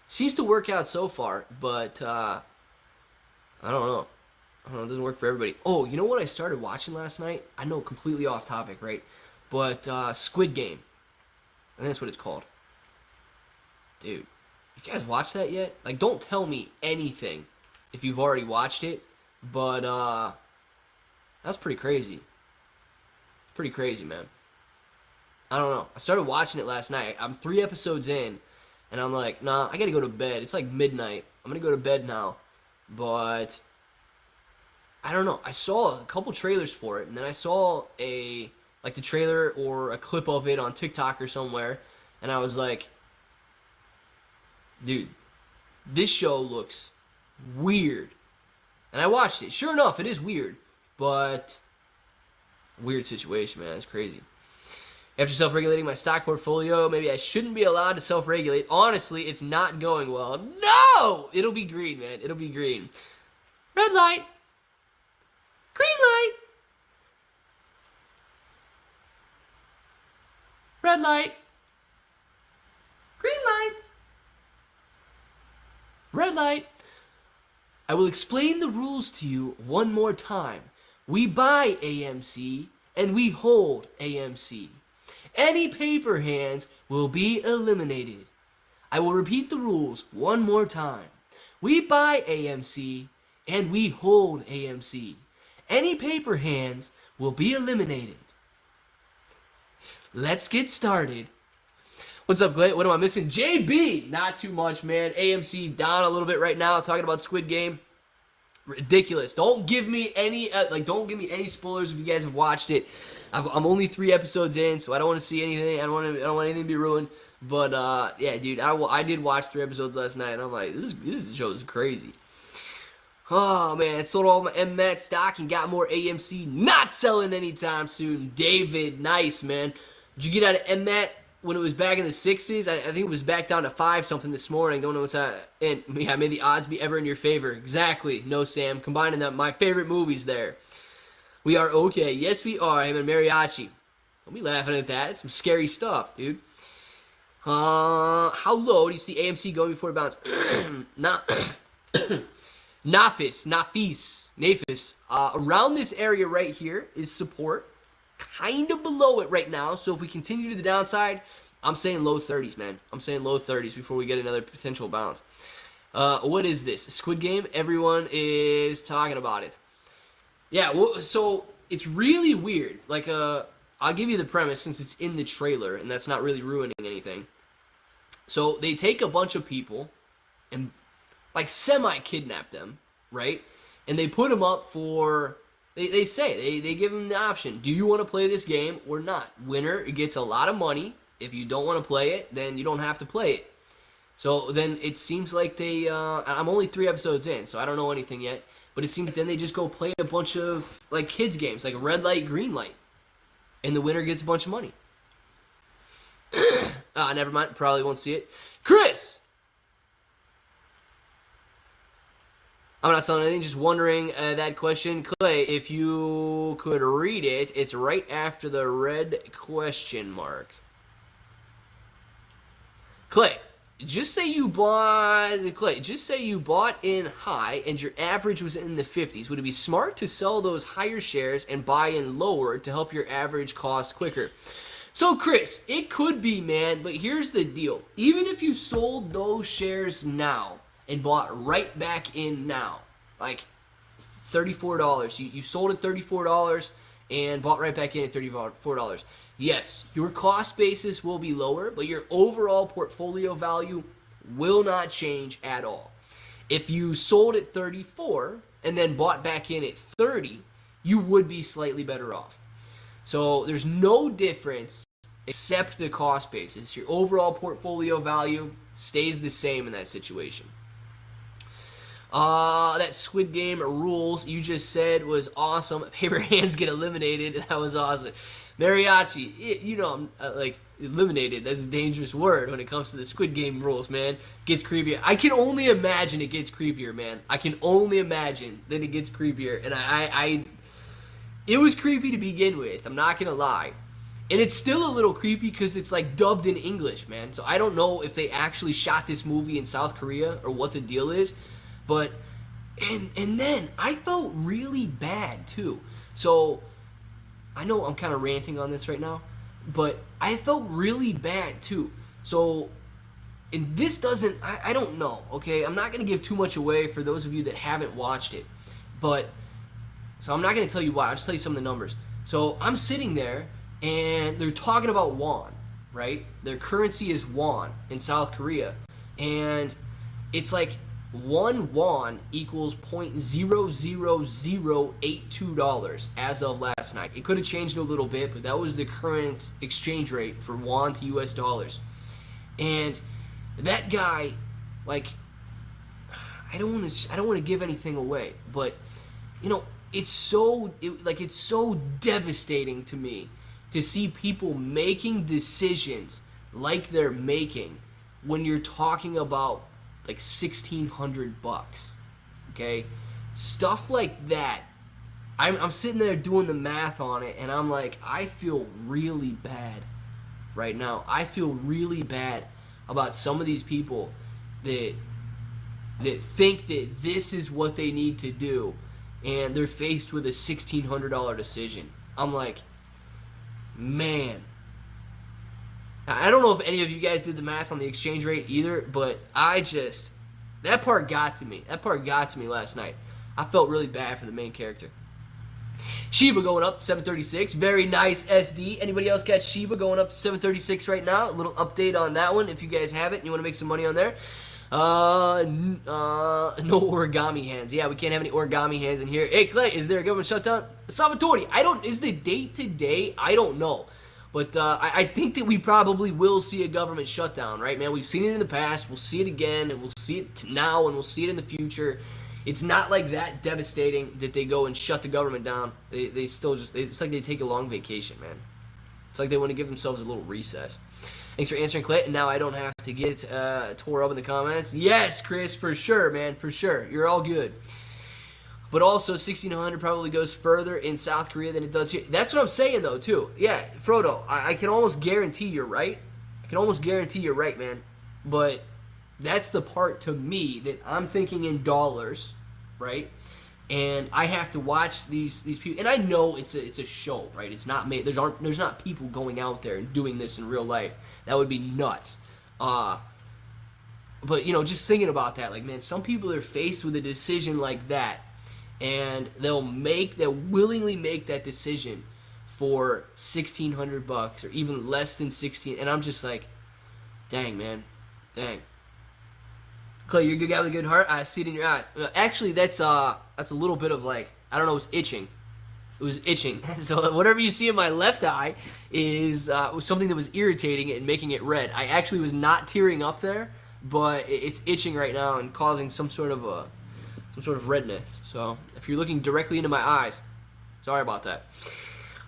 Seems to work out so far, but I don't know. It doesn't work for everybody. Oh, you know what I started watching last night? I know, completely off topic, right? But Squid Game. I think that's what it's called. Dude. You guys watch that yet? Like, don't tell me anything if you've already watched it, but that's pretty crazy. Pretty crazy, man. I don't know. I started watching it last night. I'm 3 episodes in, and I'm like, nah, I gotta go to bed. It's like midnight. I'm gonna go to bed now. But I don't know. I saw a couple trailers for it, and then I saw the trailer or a clip of it on TikTok or somewhere, and I was like, dude, this show looks weird. And I watched it. Sure enough, it is weird. But weird situation, man. It's crazy. After self-regulating my stock portfolio, maybe I shouldn't be allowed to self-regulate. Honestly, it's not going well. No! It'll be green, man. It'll be green. Red light. Green light. Red light. Green light. Red light. I will explain the rules to you one more time. We buy AMC and we hold AMC. Any paper hands will be eliminated. I will repeat the rules one more time. We buy AMC and we hold AMC. Any paper hands will be eliminated. Let's get started. What's up, Glade? What am I missing? JB! Not too much, man. AMC down a little bit right now. Talking about Squid Game. Ridiculous. Don't give me any spoilers if you guys have watched it. I'm only 3 episodes in, so I don't want to see anything. I don't want anything to be ruined. But yeah, dude, I did watch 3 episodes last night, and I'm like, this show is crazy. Oh man, I sold all my MMAT stock and got more AMC. Not selling anytime soon. David, nice, man. Did you get out of MMAT when it was back in the 6s? I think it was back down to 5 something this morning. Don't know what's that. And yeah, may the odds be ever in your favor. Exactly. No, Sam. Combining them, my favorite movies there. We are okay. Yes, we are. Him and Mariachi. Don't be laughing at that. It's some scary stuff, dude. How low do you see AMC going before it bounces? Nafis. Around this area right here is support. Kind of below it right now. So if we continue to the downside, I'm saying low 30s, man. I'm saying low 30s before we get another potential bounce. What is this? Squid Game? Everyone is talking about it. Yeah, well, so it's really weird. Like, I'll give you the premise since it's in the trailer, and that's not really ruining anything. So they take a bunch of people and, like, semi-kidnap them, right? And they put them up for... They say, they give them the option. Do you want to play this game or not? Winner gets a lot of money. If you don't want to play it, then you don't have to play it. So then it seems like they... I'm only 3 episodes in, so I don't know anything yet. But it seems like then they just go play a bunch of, like, kids games, like red light, green light. And the winner gets a bunch of money. Never mind. Probably won't see it. Chris! I'm not selling anything, just wondering that question. Clay, if you could read it, it's right after the red question mark. Clay, just say you bought in high and your average was in the 50s. Would it be smart to sell those higher shares and buy in lower to help your average cost quicker? So, Chris, it could be, man, but here's the deal. Even if you sold those shares now and bought right back in now, like $34, you sold at $34 and bought right back in at $34. Yes, your cost basis will be lower, but your overall portfolio value will not change at all. If you sold at 34 and then bought back in at 30, you would be slightly better off. So there's no difference except the cost basis. Your overall portfolio value stays the same in that situation. That Squid Game rules you just said was awesome. Paper hands get eliminated. That was awesome. Mariachi, you know, I'm like, eliminated. That's a dangerous word when it comes to the Squid Game rules, man. It gets creepier. I can only imagine it gets creepier, man. I can only imagine that it gets creepier. And it was creepy to begin with. I'm not going to lie. And it's still a little creepy because it's like dubbed in English, man. So I don't know if they actually shot this movie in South Korea or what the deal is. But, and then I felt really bad too. So I know I'm kind of ranting on this right now, but I felt really bad too. So, and this doesn't, I don't know, okay? I'm not going to give too much away for those of you that haven't watched it. But, so I'm not going to tell you why. I'll just tell you some of the numbers. So I'm sitting there, and they're talking about won, right? Their currency is won in South Korea. And it's like 1 won equals $0.00082 as of last night. It could have changed a little bit, but that was the current exchange rate for won to US dollars. And that guy, like, I don't want to give anything away, but you know, it's so devastating to me to see people making decisions like they're making when you're talking about like $1,600, okay? Stuff like that. I'm sitting there doing the math on it, and I'm like, I feel really bad right now. I feel really bad about some of these people that think that this is what they need to do, and they're faced with a $1,600 decision. I'm like, man. I don't know if any of you guys did the math on the exchange rate either, but that part got to me. That part got to me last night. I felt really bad for the main character. Shiba going up to 736. Very nice SD. Anybody else got Shiba going up to 736 right now? A little update on that one if you guys have it and you want to make some money on there. No origami hands. Yeah, we can't have any origami hands in here. Hey, Clay, is there a government shutdown? Salvatore, is the date today? I don't know. But I think that we probably will see a government shutdown, right, man? We've seen it in the past. We'll see it again, and we'll see it now, and we'll see it in the future. It's not like that devastating that they go and shut the government down. They still just, it's like they take a long vacation, man. It's like they want to give themselves a little recess. Thanks for answering, Clay. And now I don't have to get tore up in the comments. Yes, Chris, for sure, man, for sure. You're all good. But also, 1,600 probably goes further in South Korea than it does here. That's what I'm saying, though, too. Yeah, Frodo, I can almost guarantee you're right. I can almost guarantee you're right, man. But that's the part to me that I'm thinking in dollars, right? And I have to watch these people. And I know it's a show, right? It's not made. There's not people going out there and doing this in real life. That would be nuts. But, you know, just thinking about that, like, man, some people are faced with a decision like that. And they'll willingly make that decision for $1,600 or even less than 16. And I'm just like, dang, man, dang. Clay, you're a good guy with a good heart. I see it in your eye. Actually, that's a little bit of like, I don't know, it was itching. It was itching. So whatever you see in my left eye is was something that was irritating it and making it red. I actually was not tearing up there, but it's itching right now and causing some sort of redness. So if you're looking directly into my eyes, sorry about that.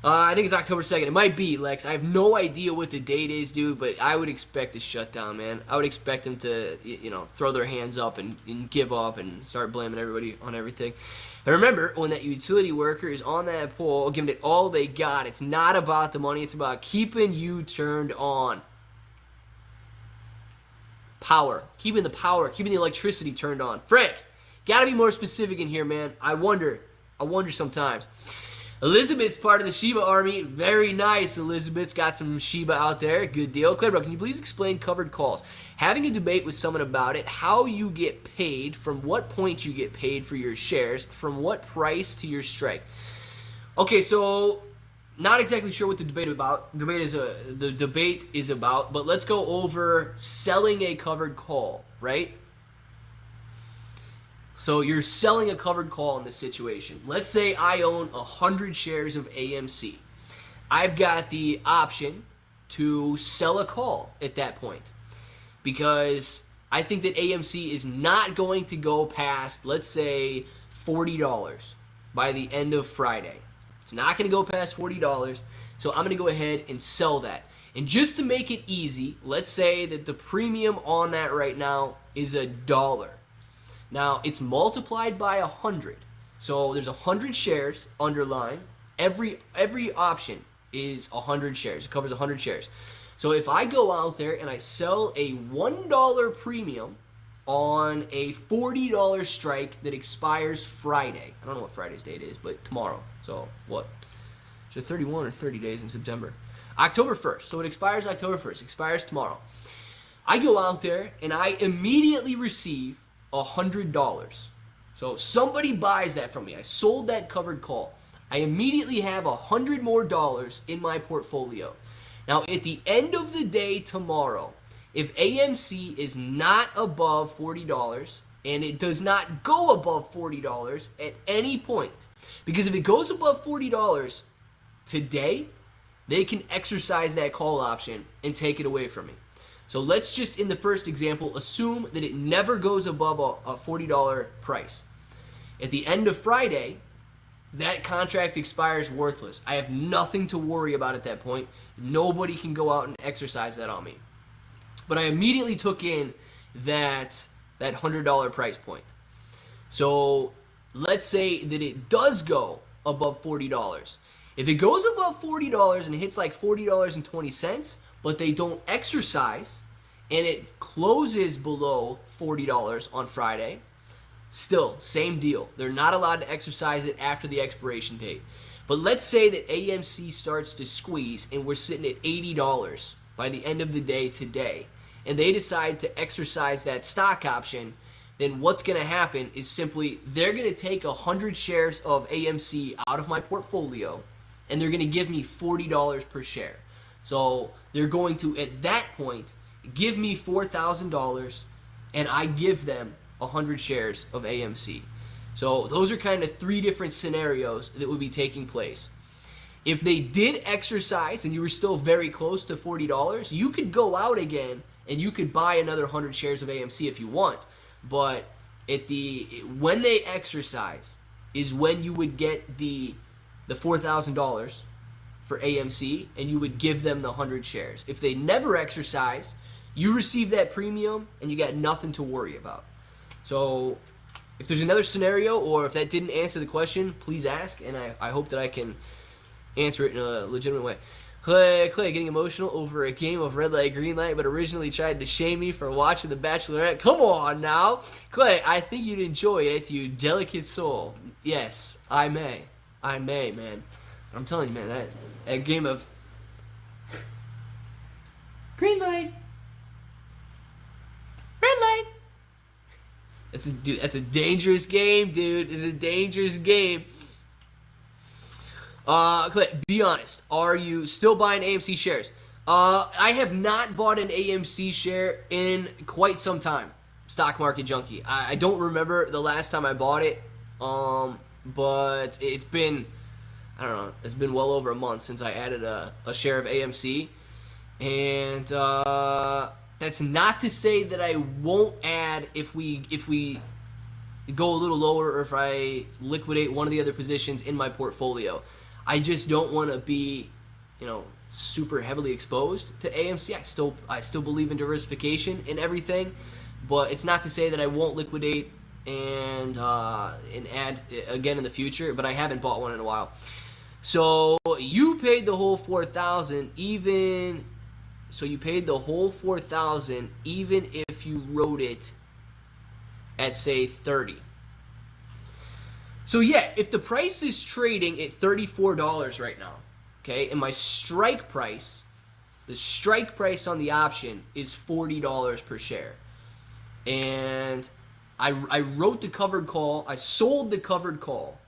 I think it's October 2nd. It might be, Lex. I have no idea what the date is, dude, but I would expect a shutdown, man. I would expect them to, you know, throw their hands up and give up and start blaming everybody on everything. And remember, when that utility worker is on that pole, giving it all they got, it's not about the money. It's about keeping you turned on. Power. Keeping the power. Keeping the electricity turned on. Frank, gotta be more specific in here, man. I wonder sometimes. Elizabeth's part of the Shiba army. Very nice. Elizabeth's got some Shiba out there. Good deal. Claybro, can you please explain covered calls? Having a debate with someone about it, how you get paid, from what point you get paid for your shares, from what price to your strike. Okay, so Not exactly sure what the debate is about, but let's go over selling a covered call, right? So you're selling a covered call in this situation. Let's say I own 100 shares of AMC. I've got the option to sell a call at that point because I think that AMC is not going to go past, let's say, $40 by the end of Friday. It's not going to go past $40, so I'm going to go ahead and sell that. And just to make it easy, let's say that the premium on that right now is $1. Now, it's multiplied by 100. So there's 100 shares underlying. Every option is 100 shares. It covers 100 shares. So if I go out there and I sell a $1 premium on a $40 strike that expires Friday. I don't know what Friday's date is, but tomorrow. So what? So 31 or 30 days in September. October 1st. So it expires October 1st. Expires tomorrow. I go out there and I immediately receive $100. So somebody buys that from me. I sold that covered call. I immediately have $100 more in my portfolio. Now, at the end of the day tomorrow, if AMC is not above $40 and it does not go above $40 at any point, because if it goes above $40 today, they can exercise that call option and take it away from me. So let's just, in the first example, assume that it never goes above a $40 price. At the end of Friday, that contract expires worthless. I have nothing to worry about at that point. Nobody can go out and exercise that on me. But I immediately took in that $100 price point. So let's say that it does go above $40. If it goes above $40 and it hits like $40.20, but they don't exercise and it closes below $40 on Friday, still, same deal. They're not allowed to exercise it after the expiration date. But let's say that AMC starts to squeeze and we're sitting at $80 by the end of the day today, and they decide to exercise that stock option, then what's going to happen is simply they're going to take 100 shares of AMC out of my portfolio, and they're going to give me $40 per share. So they're going to, at that point, give me $4,000, and I give them 100 shares of AMC. So those are kind of three different scenarios that would be taking place. If they did exercise and you were still very close to $40, you could go out again and you could buy another 100 shares of AMC if you want. But when they exercise is when you would get the $4,000 for AMC, and you would give them the 100 shares. If they never exercise, you receive that premium and you got nothing to worry about. So if there's another scenario, or if that didn't answer the question, please ask, and I hope that I can answer it in a legitimate way. Clay getting emotional over a game of red light, green light, but originally tried to shame me for watching The Bachelorette. Come on now. Clay, I think you'd enjoy it, you delicate soul. Yes, I may, man. I'm telling you, man, that game of green light, red light. That's a dangerous game, dude. It's a dangerous game. Clay, be honest. Are you still buying AMC shares? I have not bought an AMC share in quite some time. Stock market junkie. I don't remember the last time I bought it. But it's been, I don't know, it's been well over a month since I added a share of AMC. And that's not to say that I won't add if we go a little lower, or if I liquidate one of the other positions in my portfolio. I just don't want to be, super heavily exposed to AMC. I still believe in diversification and everything, but it's not to say that I won't liquidate and add again in the future. But I haven't bought one in a while. So you paid the whole $4,000 even. So you paid the whole $4,000 even if you wrote it at, say, 30. So yeah, if the price is trading at $34 right now, okay, and my strike price, the strike price on the option is $40 per share, and I wrote the covered call, I sold the covered call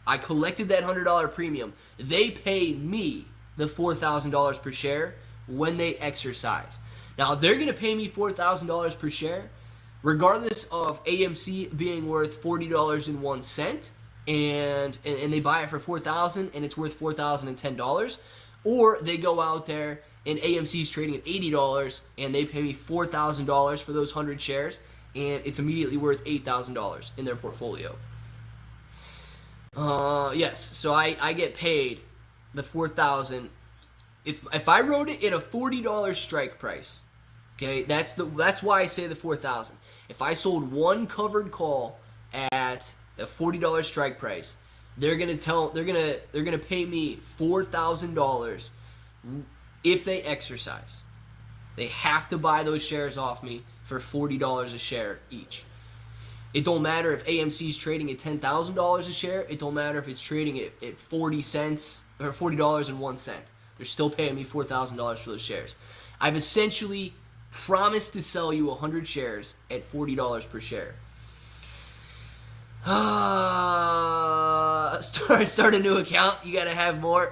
I collected that $100 premium. They pay me the $4,000 per share when they exercise. Now, they're going to pay me $4,000 per share, regardless of AMC being worth $40.01, and they buy it for $4,000 and it's worth $4,010, or they go out there and AMC's trading at $80 and they pay me $4,000 for those 100 shares, and it's immediately worth $8,000 in their portfolio. Yes, so I get paid the $4,000. If I wrote it at a $40 strike price, okay, that's why I say the $4,000. If I sold one covered call at a $40 strike price, they're gonna pay me $4,000 if they exercise. They have to buy those shares off me for $40 a share each. It don't matter if AMC's trading at $10,000 a share. It don't matter if it's trading at 40 cents or $40.01. They're still paying me $4,000 for those shares. I've essentially promised to sell you 100 shares at $40 per share. Start a new account. You gotta have more.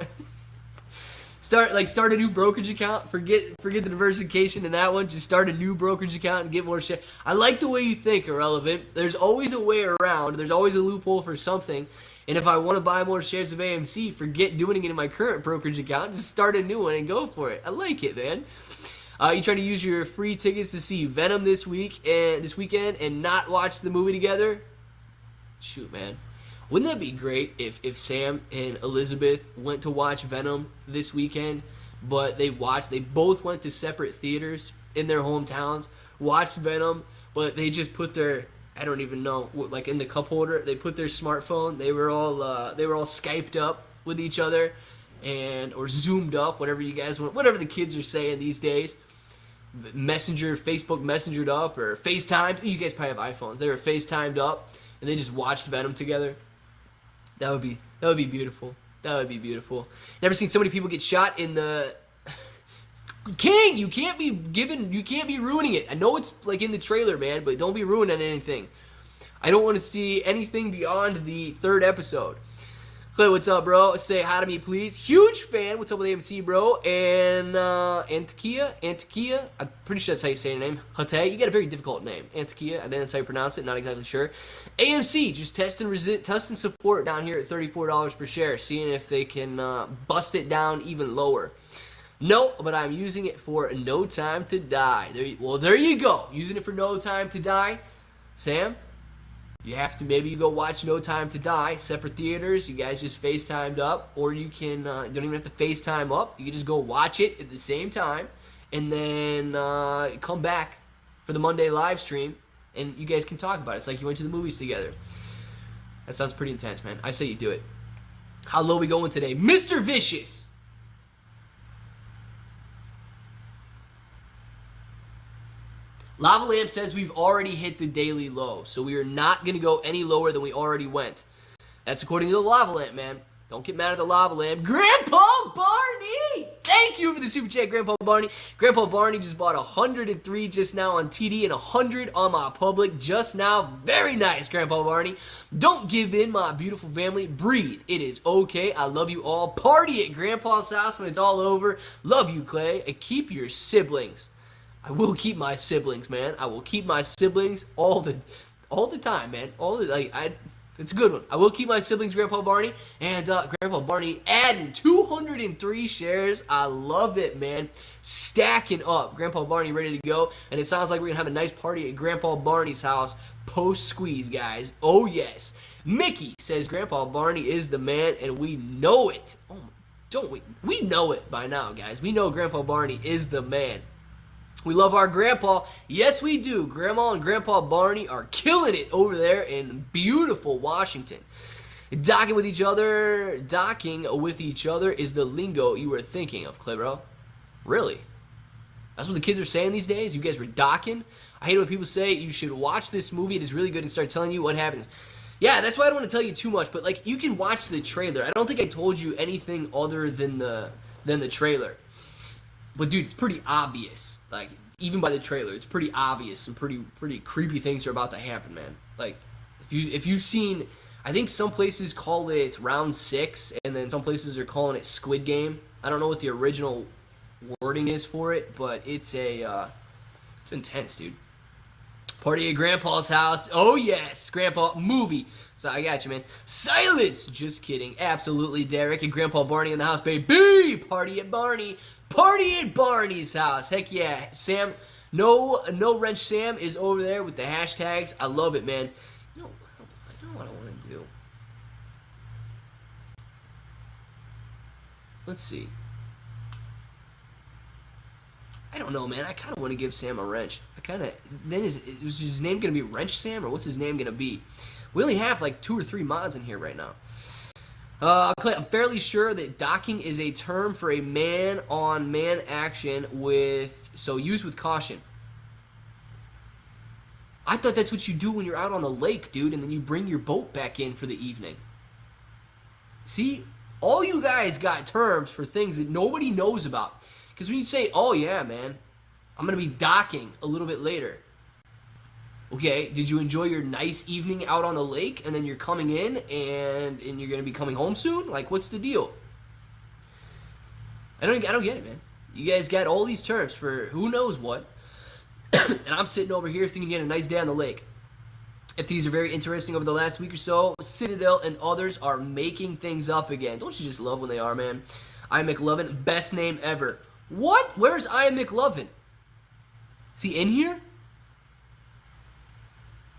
Start a new brokerage account. Forget the diversification in that one. Just start a new brokerage account and get more shares. I like the way you think, Irrelevant. There's always a way around. There's always a loophole for something. And if I want to buy more shares of AMC, forget doing it in my current brokerage account. Just start a new one and go for it. I like it, man. You try to use your free tickets to see Venom this weekend and not watch the movie together? Shoot, man. Wouldn't that be great if Sam and Elizabeth went to watch Venom this weekend, but they both went to separate theaters in their hometowns, watched Venom, but they just put their, I don't even know, like in the cup holder, they put their smartphone, they were all Skyped up with each other, or Zoomed up, whatever you guys want, whatever the kids are saying these days. Facebook Messengered up, or FaceTimed. You guys probably have iPhones. They were FaceTimed up, and they just watched Venom together. That would be beautiful. That would be beautiful. Never seen so many people get shot in the King. You can't be ruining it. I know it's like in the trailer, man, but don't be ruining anything. I don't want to see anything beyond the 3rd episode. Clay, what's up, bro? Say hi to me, please. Huge fan. What's up with AMC, bro? And Antakia. I'm pretty sure that's how you say your name. Hate. You got a very difficult name. Antakia. I think that's how you pronounce it. Not exactly sure. AMC, just test and support down here at $34 per share, seeing if they can bust it down even lower. No, but I'm using it for No Time to Die. There you go. Using it for No Time to Die. Sam? You have to, maybe you go watch No Time to Die, separate theaters, you guys just FaceTimed up, or you can, don't even have to FaceTime up, you can just go watch it at the same time, and then come back for the Monday live stream, and you guys can talk about it. It's like you went to the movies together. That sounds pretty intense, man. I say you do it. How low we going today? Mr. Vicious! Lava Lamp says we've already hit the daily low, so we are not going to go any lower than we already went. That's according to the Lava Lamp, man. Don't get mad at the Lava Lamp. Grandpa Barney! Thank you for the super chat, Grandpa Barney. Grandpa Barney just bought 103 just now on TD and 100 on my public just now. Very nice, Grandpa Barney. Don't give in, my beautiful family. Breathe. It is okay. I love you all. Party at Grandpa's house when it's all over. Love you, Clay. And keep your siblings. I will keep my siblings, man. I will keep my siblings all the time, man. It's a good one. I will keep my siblings, Grandpa Barney. And Grandpa Barney adding 203 shares. I love it, man. Stacking up. Grandpa Barney ready to go. And it sounds like we're going to have a nice party at Grandpa Barney's house post-squeeze, guys. Oh, yes. Mickey says Grandpa Barney is the man, and we know it. Oh, don't we? We know it by now, guys. We know Grandpa Barney is the man. We love our grandpa. Yes, we do. Grandma and Grandpa Barney are killing it over there in beautiful Washington. Docking with each other is the lingo you were thinking of, Clay, bro. Really? That's what the kids are saying these days? You guys were docking? I hate when people say you should watch this movie. It is really good, and start telling you what happens. Yeah, that's why I don't want to tell you too much, but like you can watch the trailer. I don't think I told you anything other than the trailer. But dude, it's pretty obvious. Like, even by the trailer, it's pretty obvious. Some pretty creepy things are about to happen, man. Like, if you've seen, I think some places call it round 6, and then some places are calling it Squid Game. I don't know what the original wording is for it, but it's intense, dude. Party at Grandpa's house. Oh, yes. Grandpa movie. So I got you, man. Silence. Just kidding. Absolutely, Derek. And Grandpa Barney in the house, baby. Party at Barney. Party at Barney's house. Heck yeah. Sam, no wrench Sam is over there with the hashtags. I love it, man. You know, I know what I want to do. Let's see. I don't know, man. I kind of want to give Sam a wrench. Then is his name going to be Wrench Sam, or what's his name going to be? We only have like 2 or 3 mods in here right now. I'm fairly sure that docking is a term for a man-on-man action so use with caution. I thought that's what you do when you're out on the lake, dude, and then you bring your boat back in for the evening. See, all you guys got terms for things that nobody knows about. Because when you say, oh yeah, man, I'm going to be docking a little bit later. Okay, did you enjoy your nice evening out on the lake, and then you're coming in, and you're going to be coming home soon? Like, what's the deal? I don't get it, man. You guys got all these terms for who knows what, and I'm sitting over here thinking you had a nice day on the lake. FTDs are very interesting over the last week or so. Citadel and others are making things up again. Don't you just love when they are, man? I McLovin, best name ever. What? Where's I McLovin? Is he in here?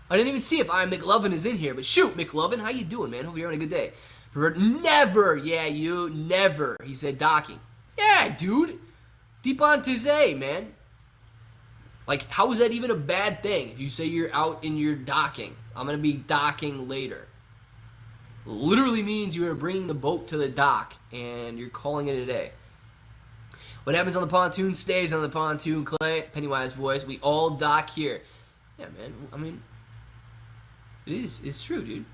I didn't even see if I McLovin is in here, but shoot, McLovin, how you doing, man? Hope you're having a good day. Never, yeah, you, never. He said docking. Yeah, dude. Deep on Tuesday, man. Like, how is that even a bad thing if you say you're out and you're docking? I'm going to be docking later. Literally means you are bringing the boat to the dock, and you're calling it a day. What happens on the pontoon stays on the pontoon, Clay. Pennywise voice. We all dock here. Yeah, man. I mean, it's true, dude.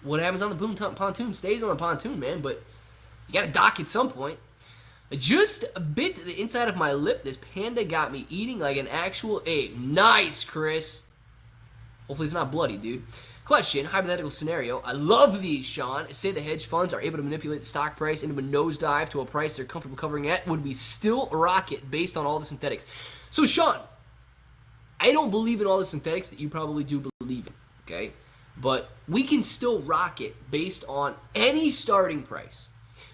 What happens on the pontoon stays on the pontoon, man. But you got to dock at some point. Just a bit to the inside of my lip. This panda got me eating like an actual ape. Nice, Chris. Hopefully it's not bloody, dude. Question, hypothetical scenario. I love these, Sean. Say the hedge funds are able to manipulate the stock price into a nosedive to a price they're comfortable covering at. Would we still rock it based on all the synthetics? So, Sean, I don't believe in all the synthetics that you probably do believe in, okay? But we can still rock it based on any starting price.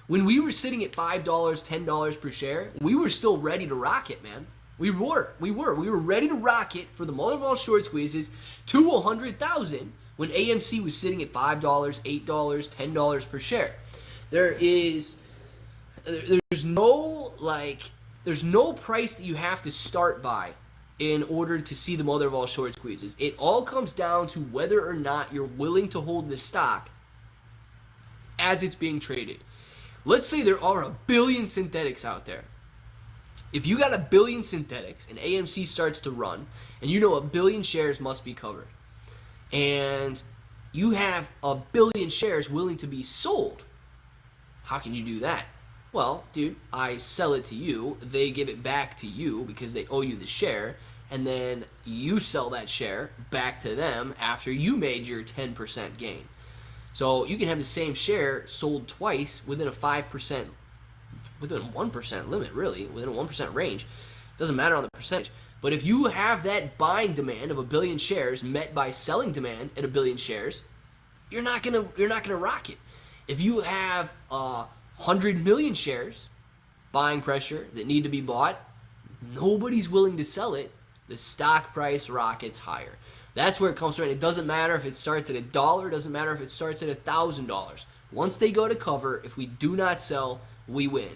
When we were sitting at $5, $10 per share, we were still ready to rock it, man. We were ready to rock it for the mother of all short squeezes to 100,000 when AMC was sitting at $5, $8, $10 per share. There's no price that you have to start by in order to see the mother of all short squeezes. It all comes down to whether or not you're willing to hold the stock as it's being traded. Let's say there are 1 billion synthetics out there. If you got 1 billion synthetics and AMC starts to run, and you know 1 billion shares must be covered, and you have 1 billion shares willing to be sold, how can you do that? Well, dude, I sell it to you, they give it back to you because they owe you the share, and then you sell that share back to them after you made your 10% gain. So you can have the same share sold twice within a 5%, within a 1% limit, really, within a 1% range. Doesn't matter on the percentage. But if you have that buying demand of 1 billion shares met by selling demand at 1 billion shares, you're not gonna rock it. If you have 100 million shares buying pressure that need to be bought, nobody's willing to sell it. The stock price rockets higher. That's where it comes from. It doesn't matter if it starts at $1. It doesn't matter if it starts at $1,000. Once they go to cover, if we do not sell, we win.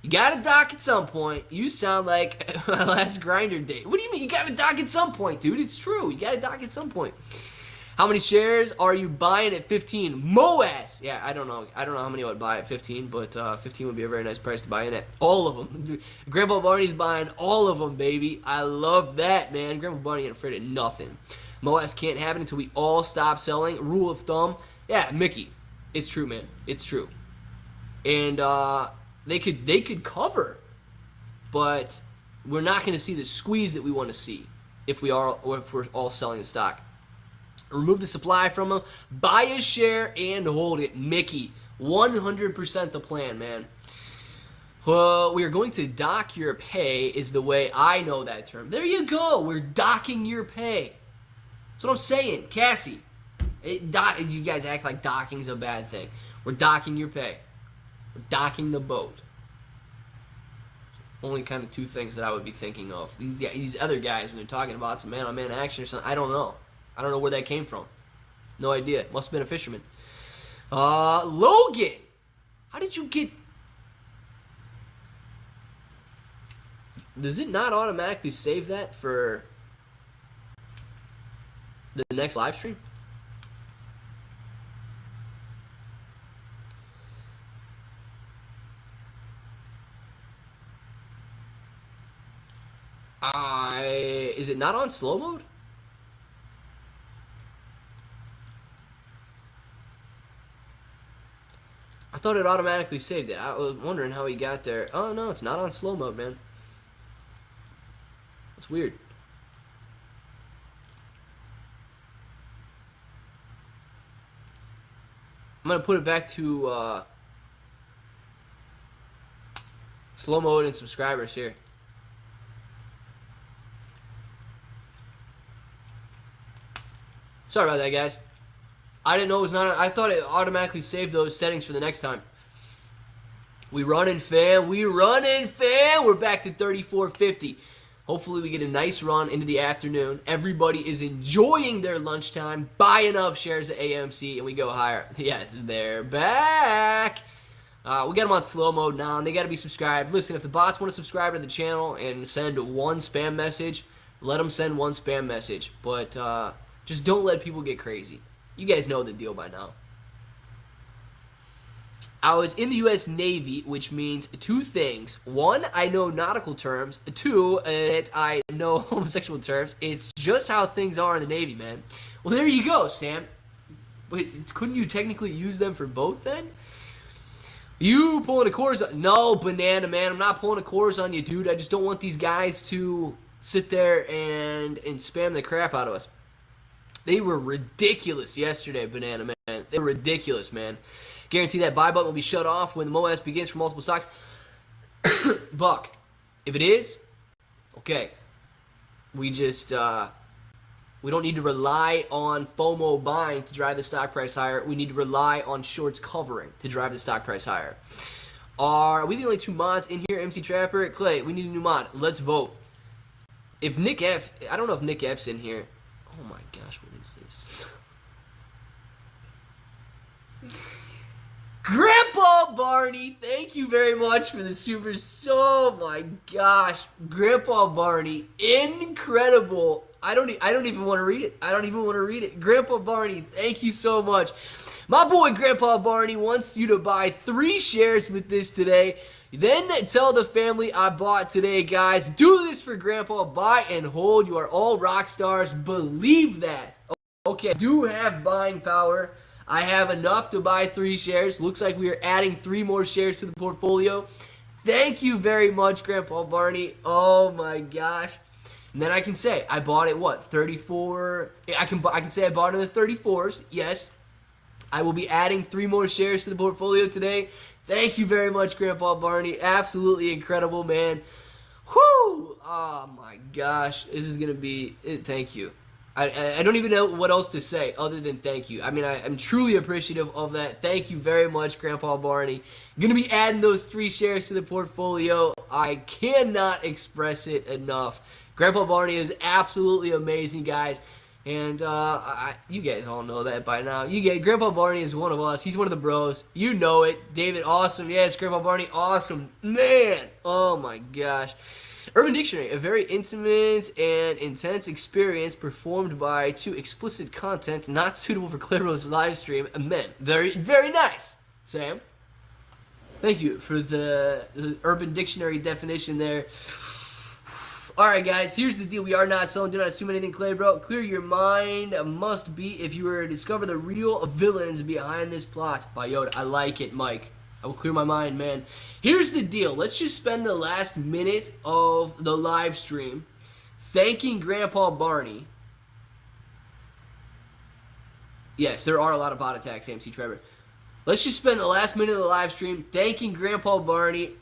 You got to dock at some point. You sound like my last grinder date. What do you mean? You got to dock at some point, dude. It's true. You got to dock at some point. How many shares are you buying at 15? Moas. Yeah, I don't know. I don't know how many I would buy at 15, but 15 would be a very nice price to buy in at. All of them. Grandpa Barney's buying all of them, baby. I love that, man. Grandpa Barney ain't afraid of nothing. Moas can't happen until we all stop selling. Rule of thumb. Yeah, Mickey. It's true, man. It's true. And they could cover, but we're not going to see the squeeze that we want to see if we're all selling the stock. Remove the supply from him, buy a share, and hold it. Mickey, 100% the plan, man. Well, we are going to dock your pay is the way I know that term. There you go. We're docking your pay. That's what I'm saying. Cassie, you guys act like docking's a bad thing. We're docking your pay. We're docking the boat. Only kind of two things that I would be thinking of. These other guys, when they're talking about some man-on-man action or something, I don't know. I don't know where that came from. No idea. Must have been a fisherman. Logan, how did you get... Does it not automatically save that for the next live stream? Is it not on slow mode? I thought it automatically saved it. I was wondering how he got there. Oh, no, it's not on slow mode, man. That's weird. I'm going to put it back to slow mode and subscribers here. Sorry about that, guys. I didn't know it was not. I thought it automatically saved those settings for the next time. We running, fam. We running, fam. We're back to 34.50. Hopefully we get a nice run into the afternoon. Everybody is enjoying their lunchtime, buying up shares of AMC, and we go higher. Yes, they're back. We got them on slow mode now, and they got to be subscribed. Listen, if the bots want to subscribe to the channel and send one spam message, let them send one spam message. But just don't let people get crazy. You guys know the deal by now. I was in the U.S. Navy, which means two things. One, I know nautical terms. Two, that I know homosexual terms. It's just how things are in the Navy, man. Well, there you go, Sam. Wait, couldn't you technically use them for both then? You pulling a course on... No, Banana Man, I'm not pulling a course on you, dude. I just don't want these guys to sit there and spam the crap out of us. They were ridiculous yesterday, Banana Man. They were ridiculous, man. Guarantee that buy button will be shut off when the MOAS begins for multiple stocks. Buck, if it is, okay. We just, we don't need to rely on FOMO buying to drive the stock price higher. We need to rely on shorts covering to drive the stock price higher. Are we the only two mods in here? MC Trapper, Clay, we need a new mod. Let's vote. If Nick F, I don't know if Nick F's in here. Oh my gosh, what is this? Grandpa Barney, thank you very much for the super. Oh my gosh, Grandpa Barney, incredible. I don't even want to read it. I don't even want to read it. Grandpa Barney, thank you so much. My boy Grandpa Barney wants you to buy 3 shares with this today. Then tell the family I bought today, guys. Do this for Grandpa. Buy and hold. You are all rock stars. Believe that. Okay, I do have buying power. I have enough to buy 3 shares. Looks like we are adding 3 more shares to the portfolio. Thank you very much, Grandpa Barney. Oh my gosh. And then I can say I bought it, what, 34? I can say I bought it in the 34s. Yes. I will be adding 3 more shares to the portfolio today. Thank you very much, Grandpa Barney. Absolutely incredible, man. Whoo! Oh my gosh. This is going to be, thank you. I don't even know what else to say other than thank you. I mean, I'm truly appreciative of that. Thank you very much, Grandpa Barney. Going to be adding those 3 shares to the portfolio. I cannot express it enough. Grandpa Barney is absolutely amazing, guys. And you guys all know that by now. Grandpa Barney is one of us. He's one of the bros. You know it. David, awesome. Yes, Grandpa Barney, awesome. Man, oh my gosh. Urban Dictionary, a very intimate and intense experience performed by 2 explicit content not suitable for Claire's live stream. Amen. Very, very nice, Sam. Thank you for the Urban Dictionary definition there. Alright, guys, here's the deal. We are not selling. Do not assume anything, Clay, bro. Clear your mind must be if you were to discover the real villains behind this plot. By Yoda. I like it, Mike. I will clear my mind, man. Here's the deal. Let's just spend the last minute of the live stream thanking Grandpa Barney Yes, there are a lot of bot attacks, AMC Trevor. Let's just spend the last minute of the live stream thanking Grandpa Barney.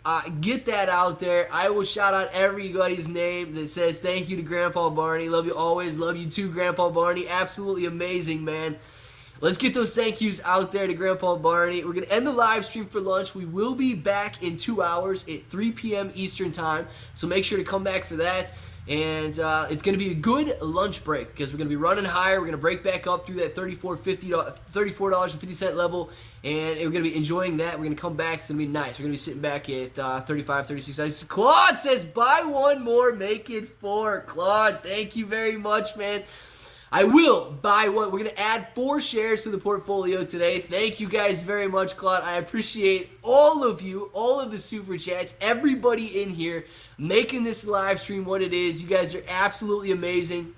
Get that out there. I will shout out everybody's name that says thank you to Grandpa Barney. Love you always. Love you too, Grandpa Barney. Absolutely amazing, man. Let's get those thank yous out there to Grandpa Barney. We're going to end the live stream for lunch. We will be back in 2 hours at 3 p.m. Eastern Time, so make sure to come back for that. And it's going to be a good lunch break because we're going to be running higher. We're going to break back up through that $34.50 level, and we're going to be enjoying that. We're going to come back. It's going to be nice. We're going to be sitting back at 35, 36. Claude says, buy one more, make it 4. Claude, thank you very much, man. I will buy one. We're going to add 4 shares to the portfolio today. Thank you guys very much, Claude. I appreciate all of you, all of the super chats, everybody in here making this live stream what it is. You guys are absolutely amazing.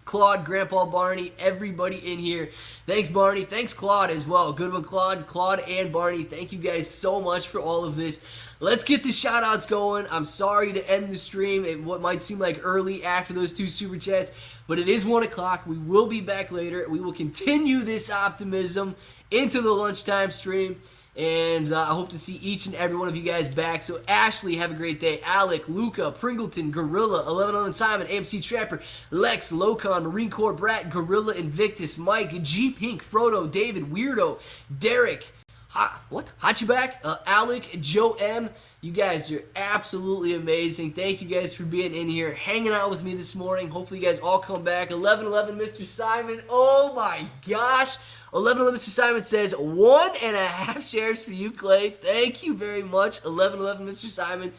Claude, Grandpa Barney, everybody in here. Thanks, Barney. Thanks, Claude, as well. Good one, Claude. Claude and Barney, thank you guys so much for all of this. Let's get the shout-outs going. I'm sorry to end the stream at what might seem like early after those 2 super chats, but it is 1 o'clock. We will be back later. We will continue this optimism into the lunchtime stream. And I hope to see each and every one of you guys back. So Ashley, have a great day. Alec, Luca, Pringleton, Gorilla, 11 Simon, AMC Trapper, Lex, Locon, Marine Corps Brat, Gorilla, Invictus, Mike, G Pink, Frodo, David, Weirdo, Derek, Hachiback, Alec, Joe M. You guys are absolutely amazing. Thank you guys for being in here, hanging out with me this morning. Hopefully you guys all come back. 11 Mr. Simon. Oh my gosh. 11 Mr. Simon says 1.5 shares for you, Clay. Thank you very much. 11 Mr. Simon.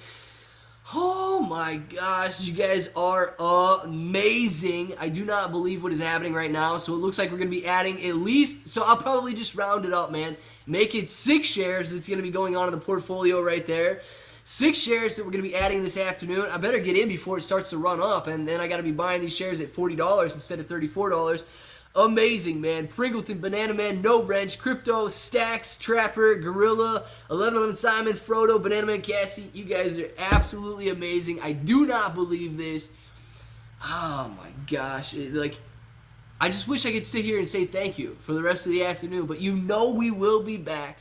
Oh my gosh, you guys are amazing. I do not believe what is happening right now. So it looks like we're going to be adding at least, so I'll probably just round it up, man. Make it 6 shares that's going to be going on in the portfolio right there. 6 shares that we're going to be adding this afternoon. I better get in before it starts to run up, and then I got to be buying these shares at $40 instead of $34. Amazing, man. Pringleton, Banana Man, No Wrench, Crypto, Stacks, Trapper, Gorilla, 11 Simon, Frodo, Banana Man, Cassie. You guys are absolutely amazing. I do not believe this. Oh my gosh. I just wish I could sit here and say thank you for the rest of the afternoon, but you know we will be back.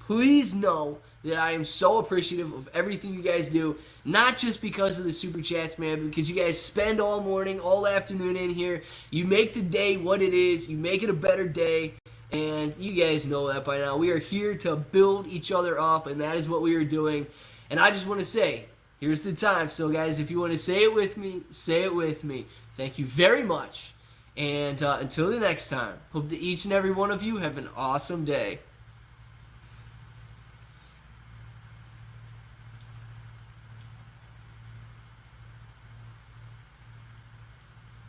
Please know that I am so appreciative of everything you guys do, not just because of the super chats, man, but because you guys spend all morning, all afternoon in here. You make the day what it is. You make it a better day, and you guys know that by now. We are here to build each other up, and that is what we are doing. And I just want to say, here's the time. So, guys, if you want to say it with me, say it with me. Thank you very much. And until the next time, hope that each and every one of you have an awesome day.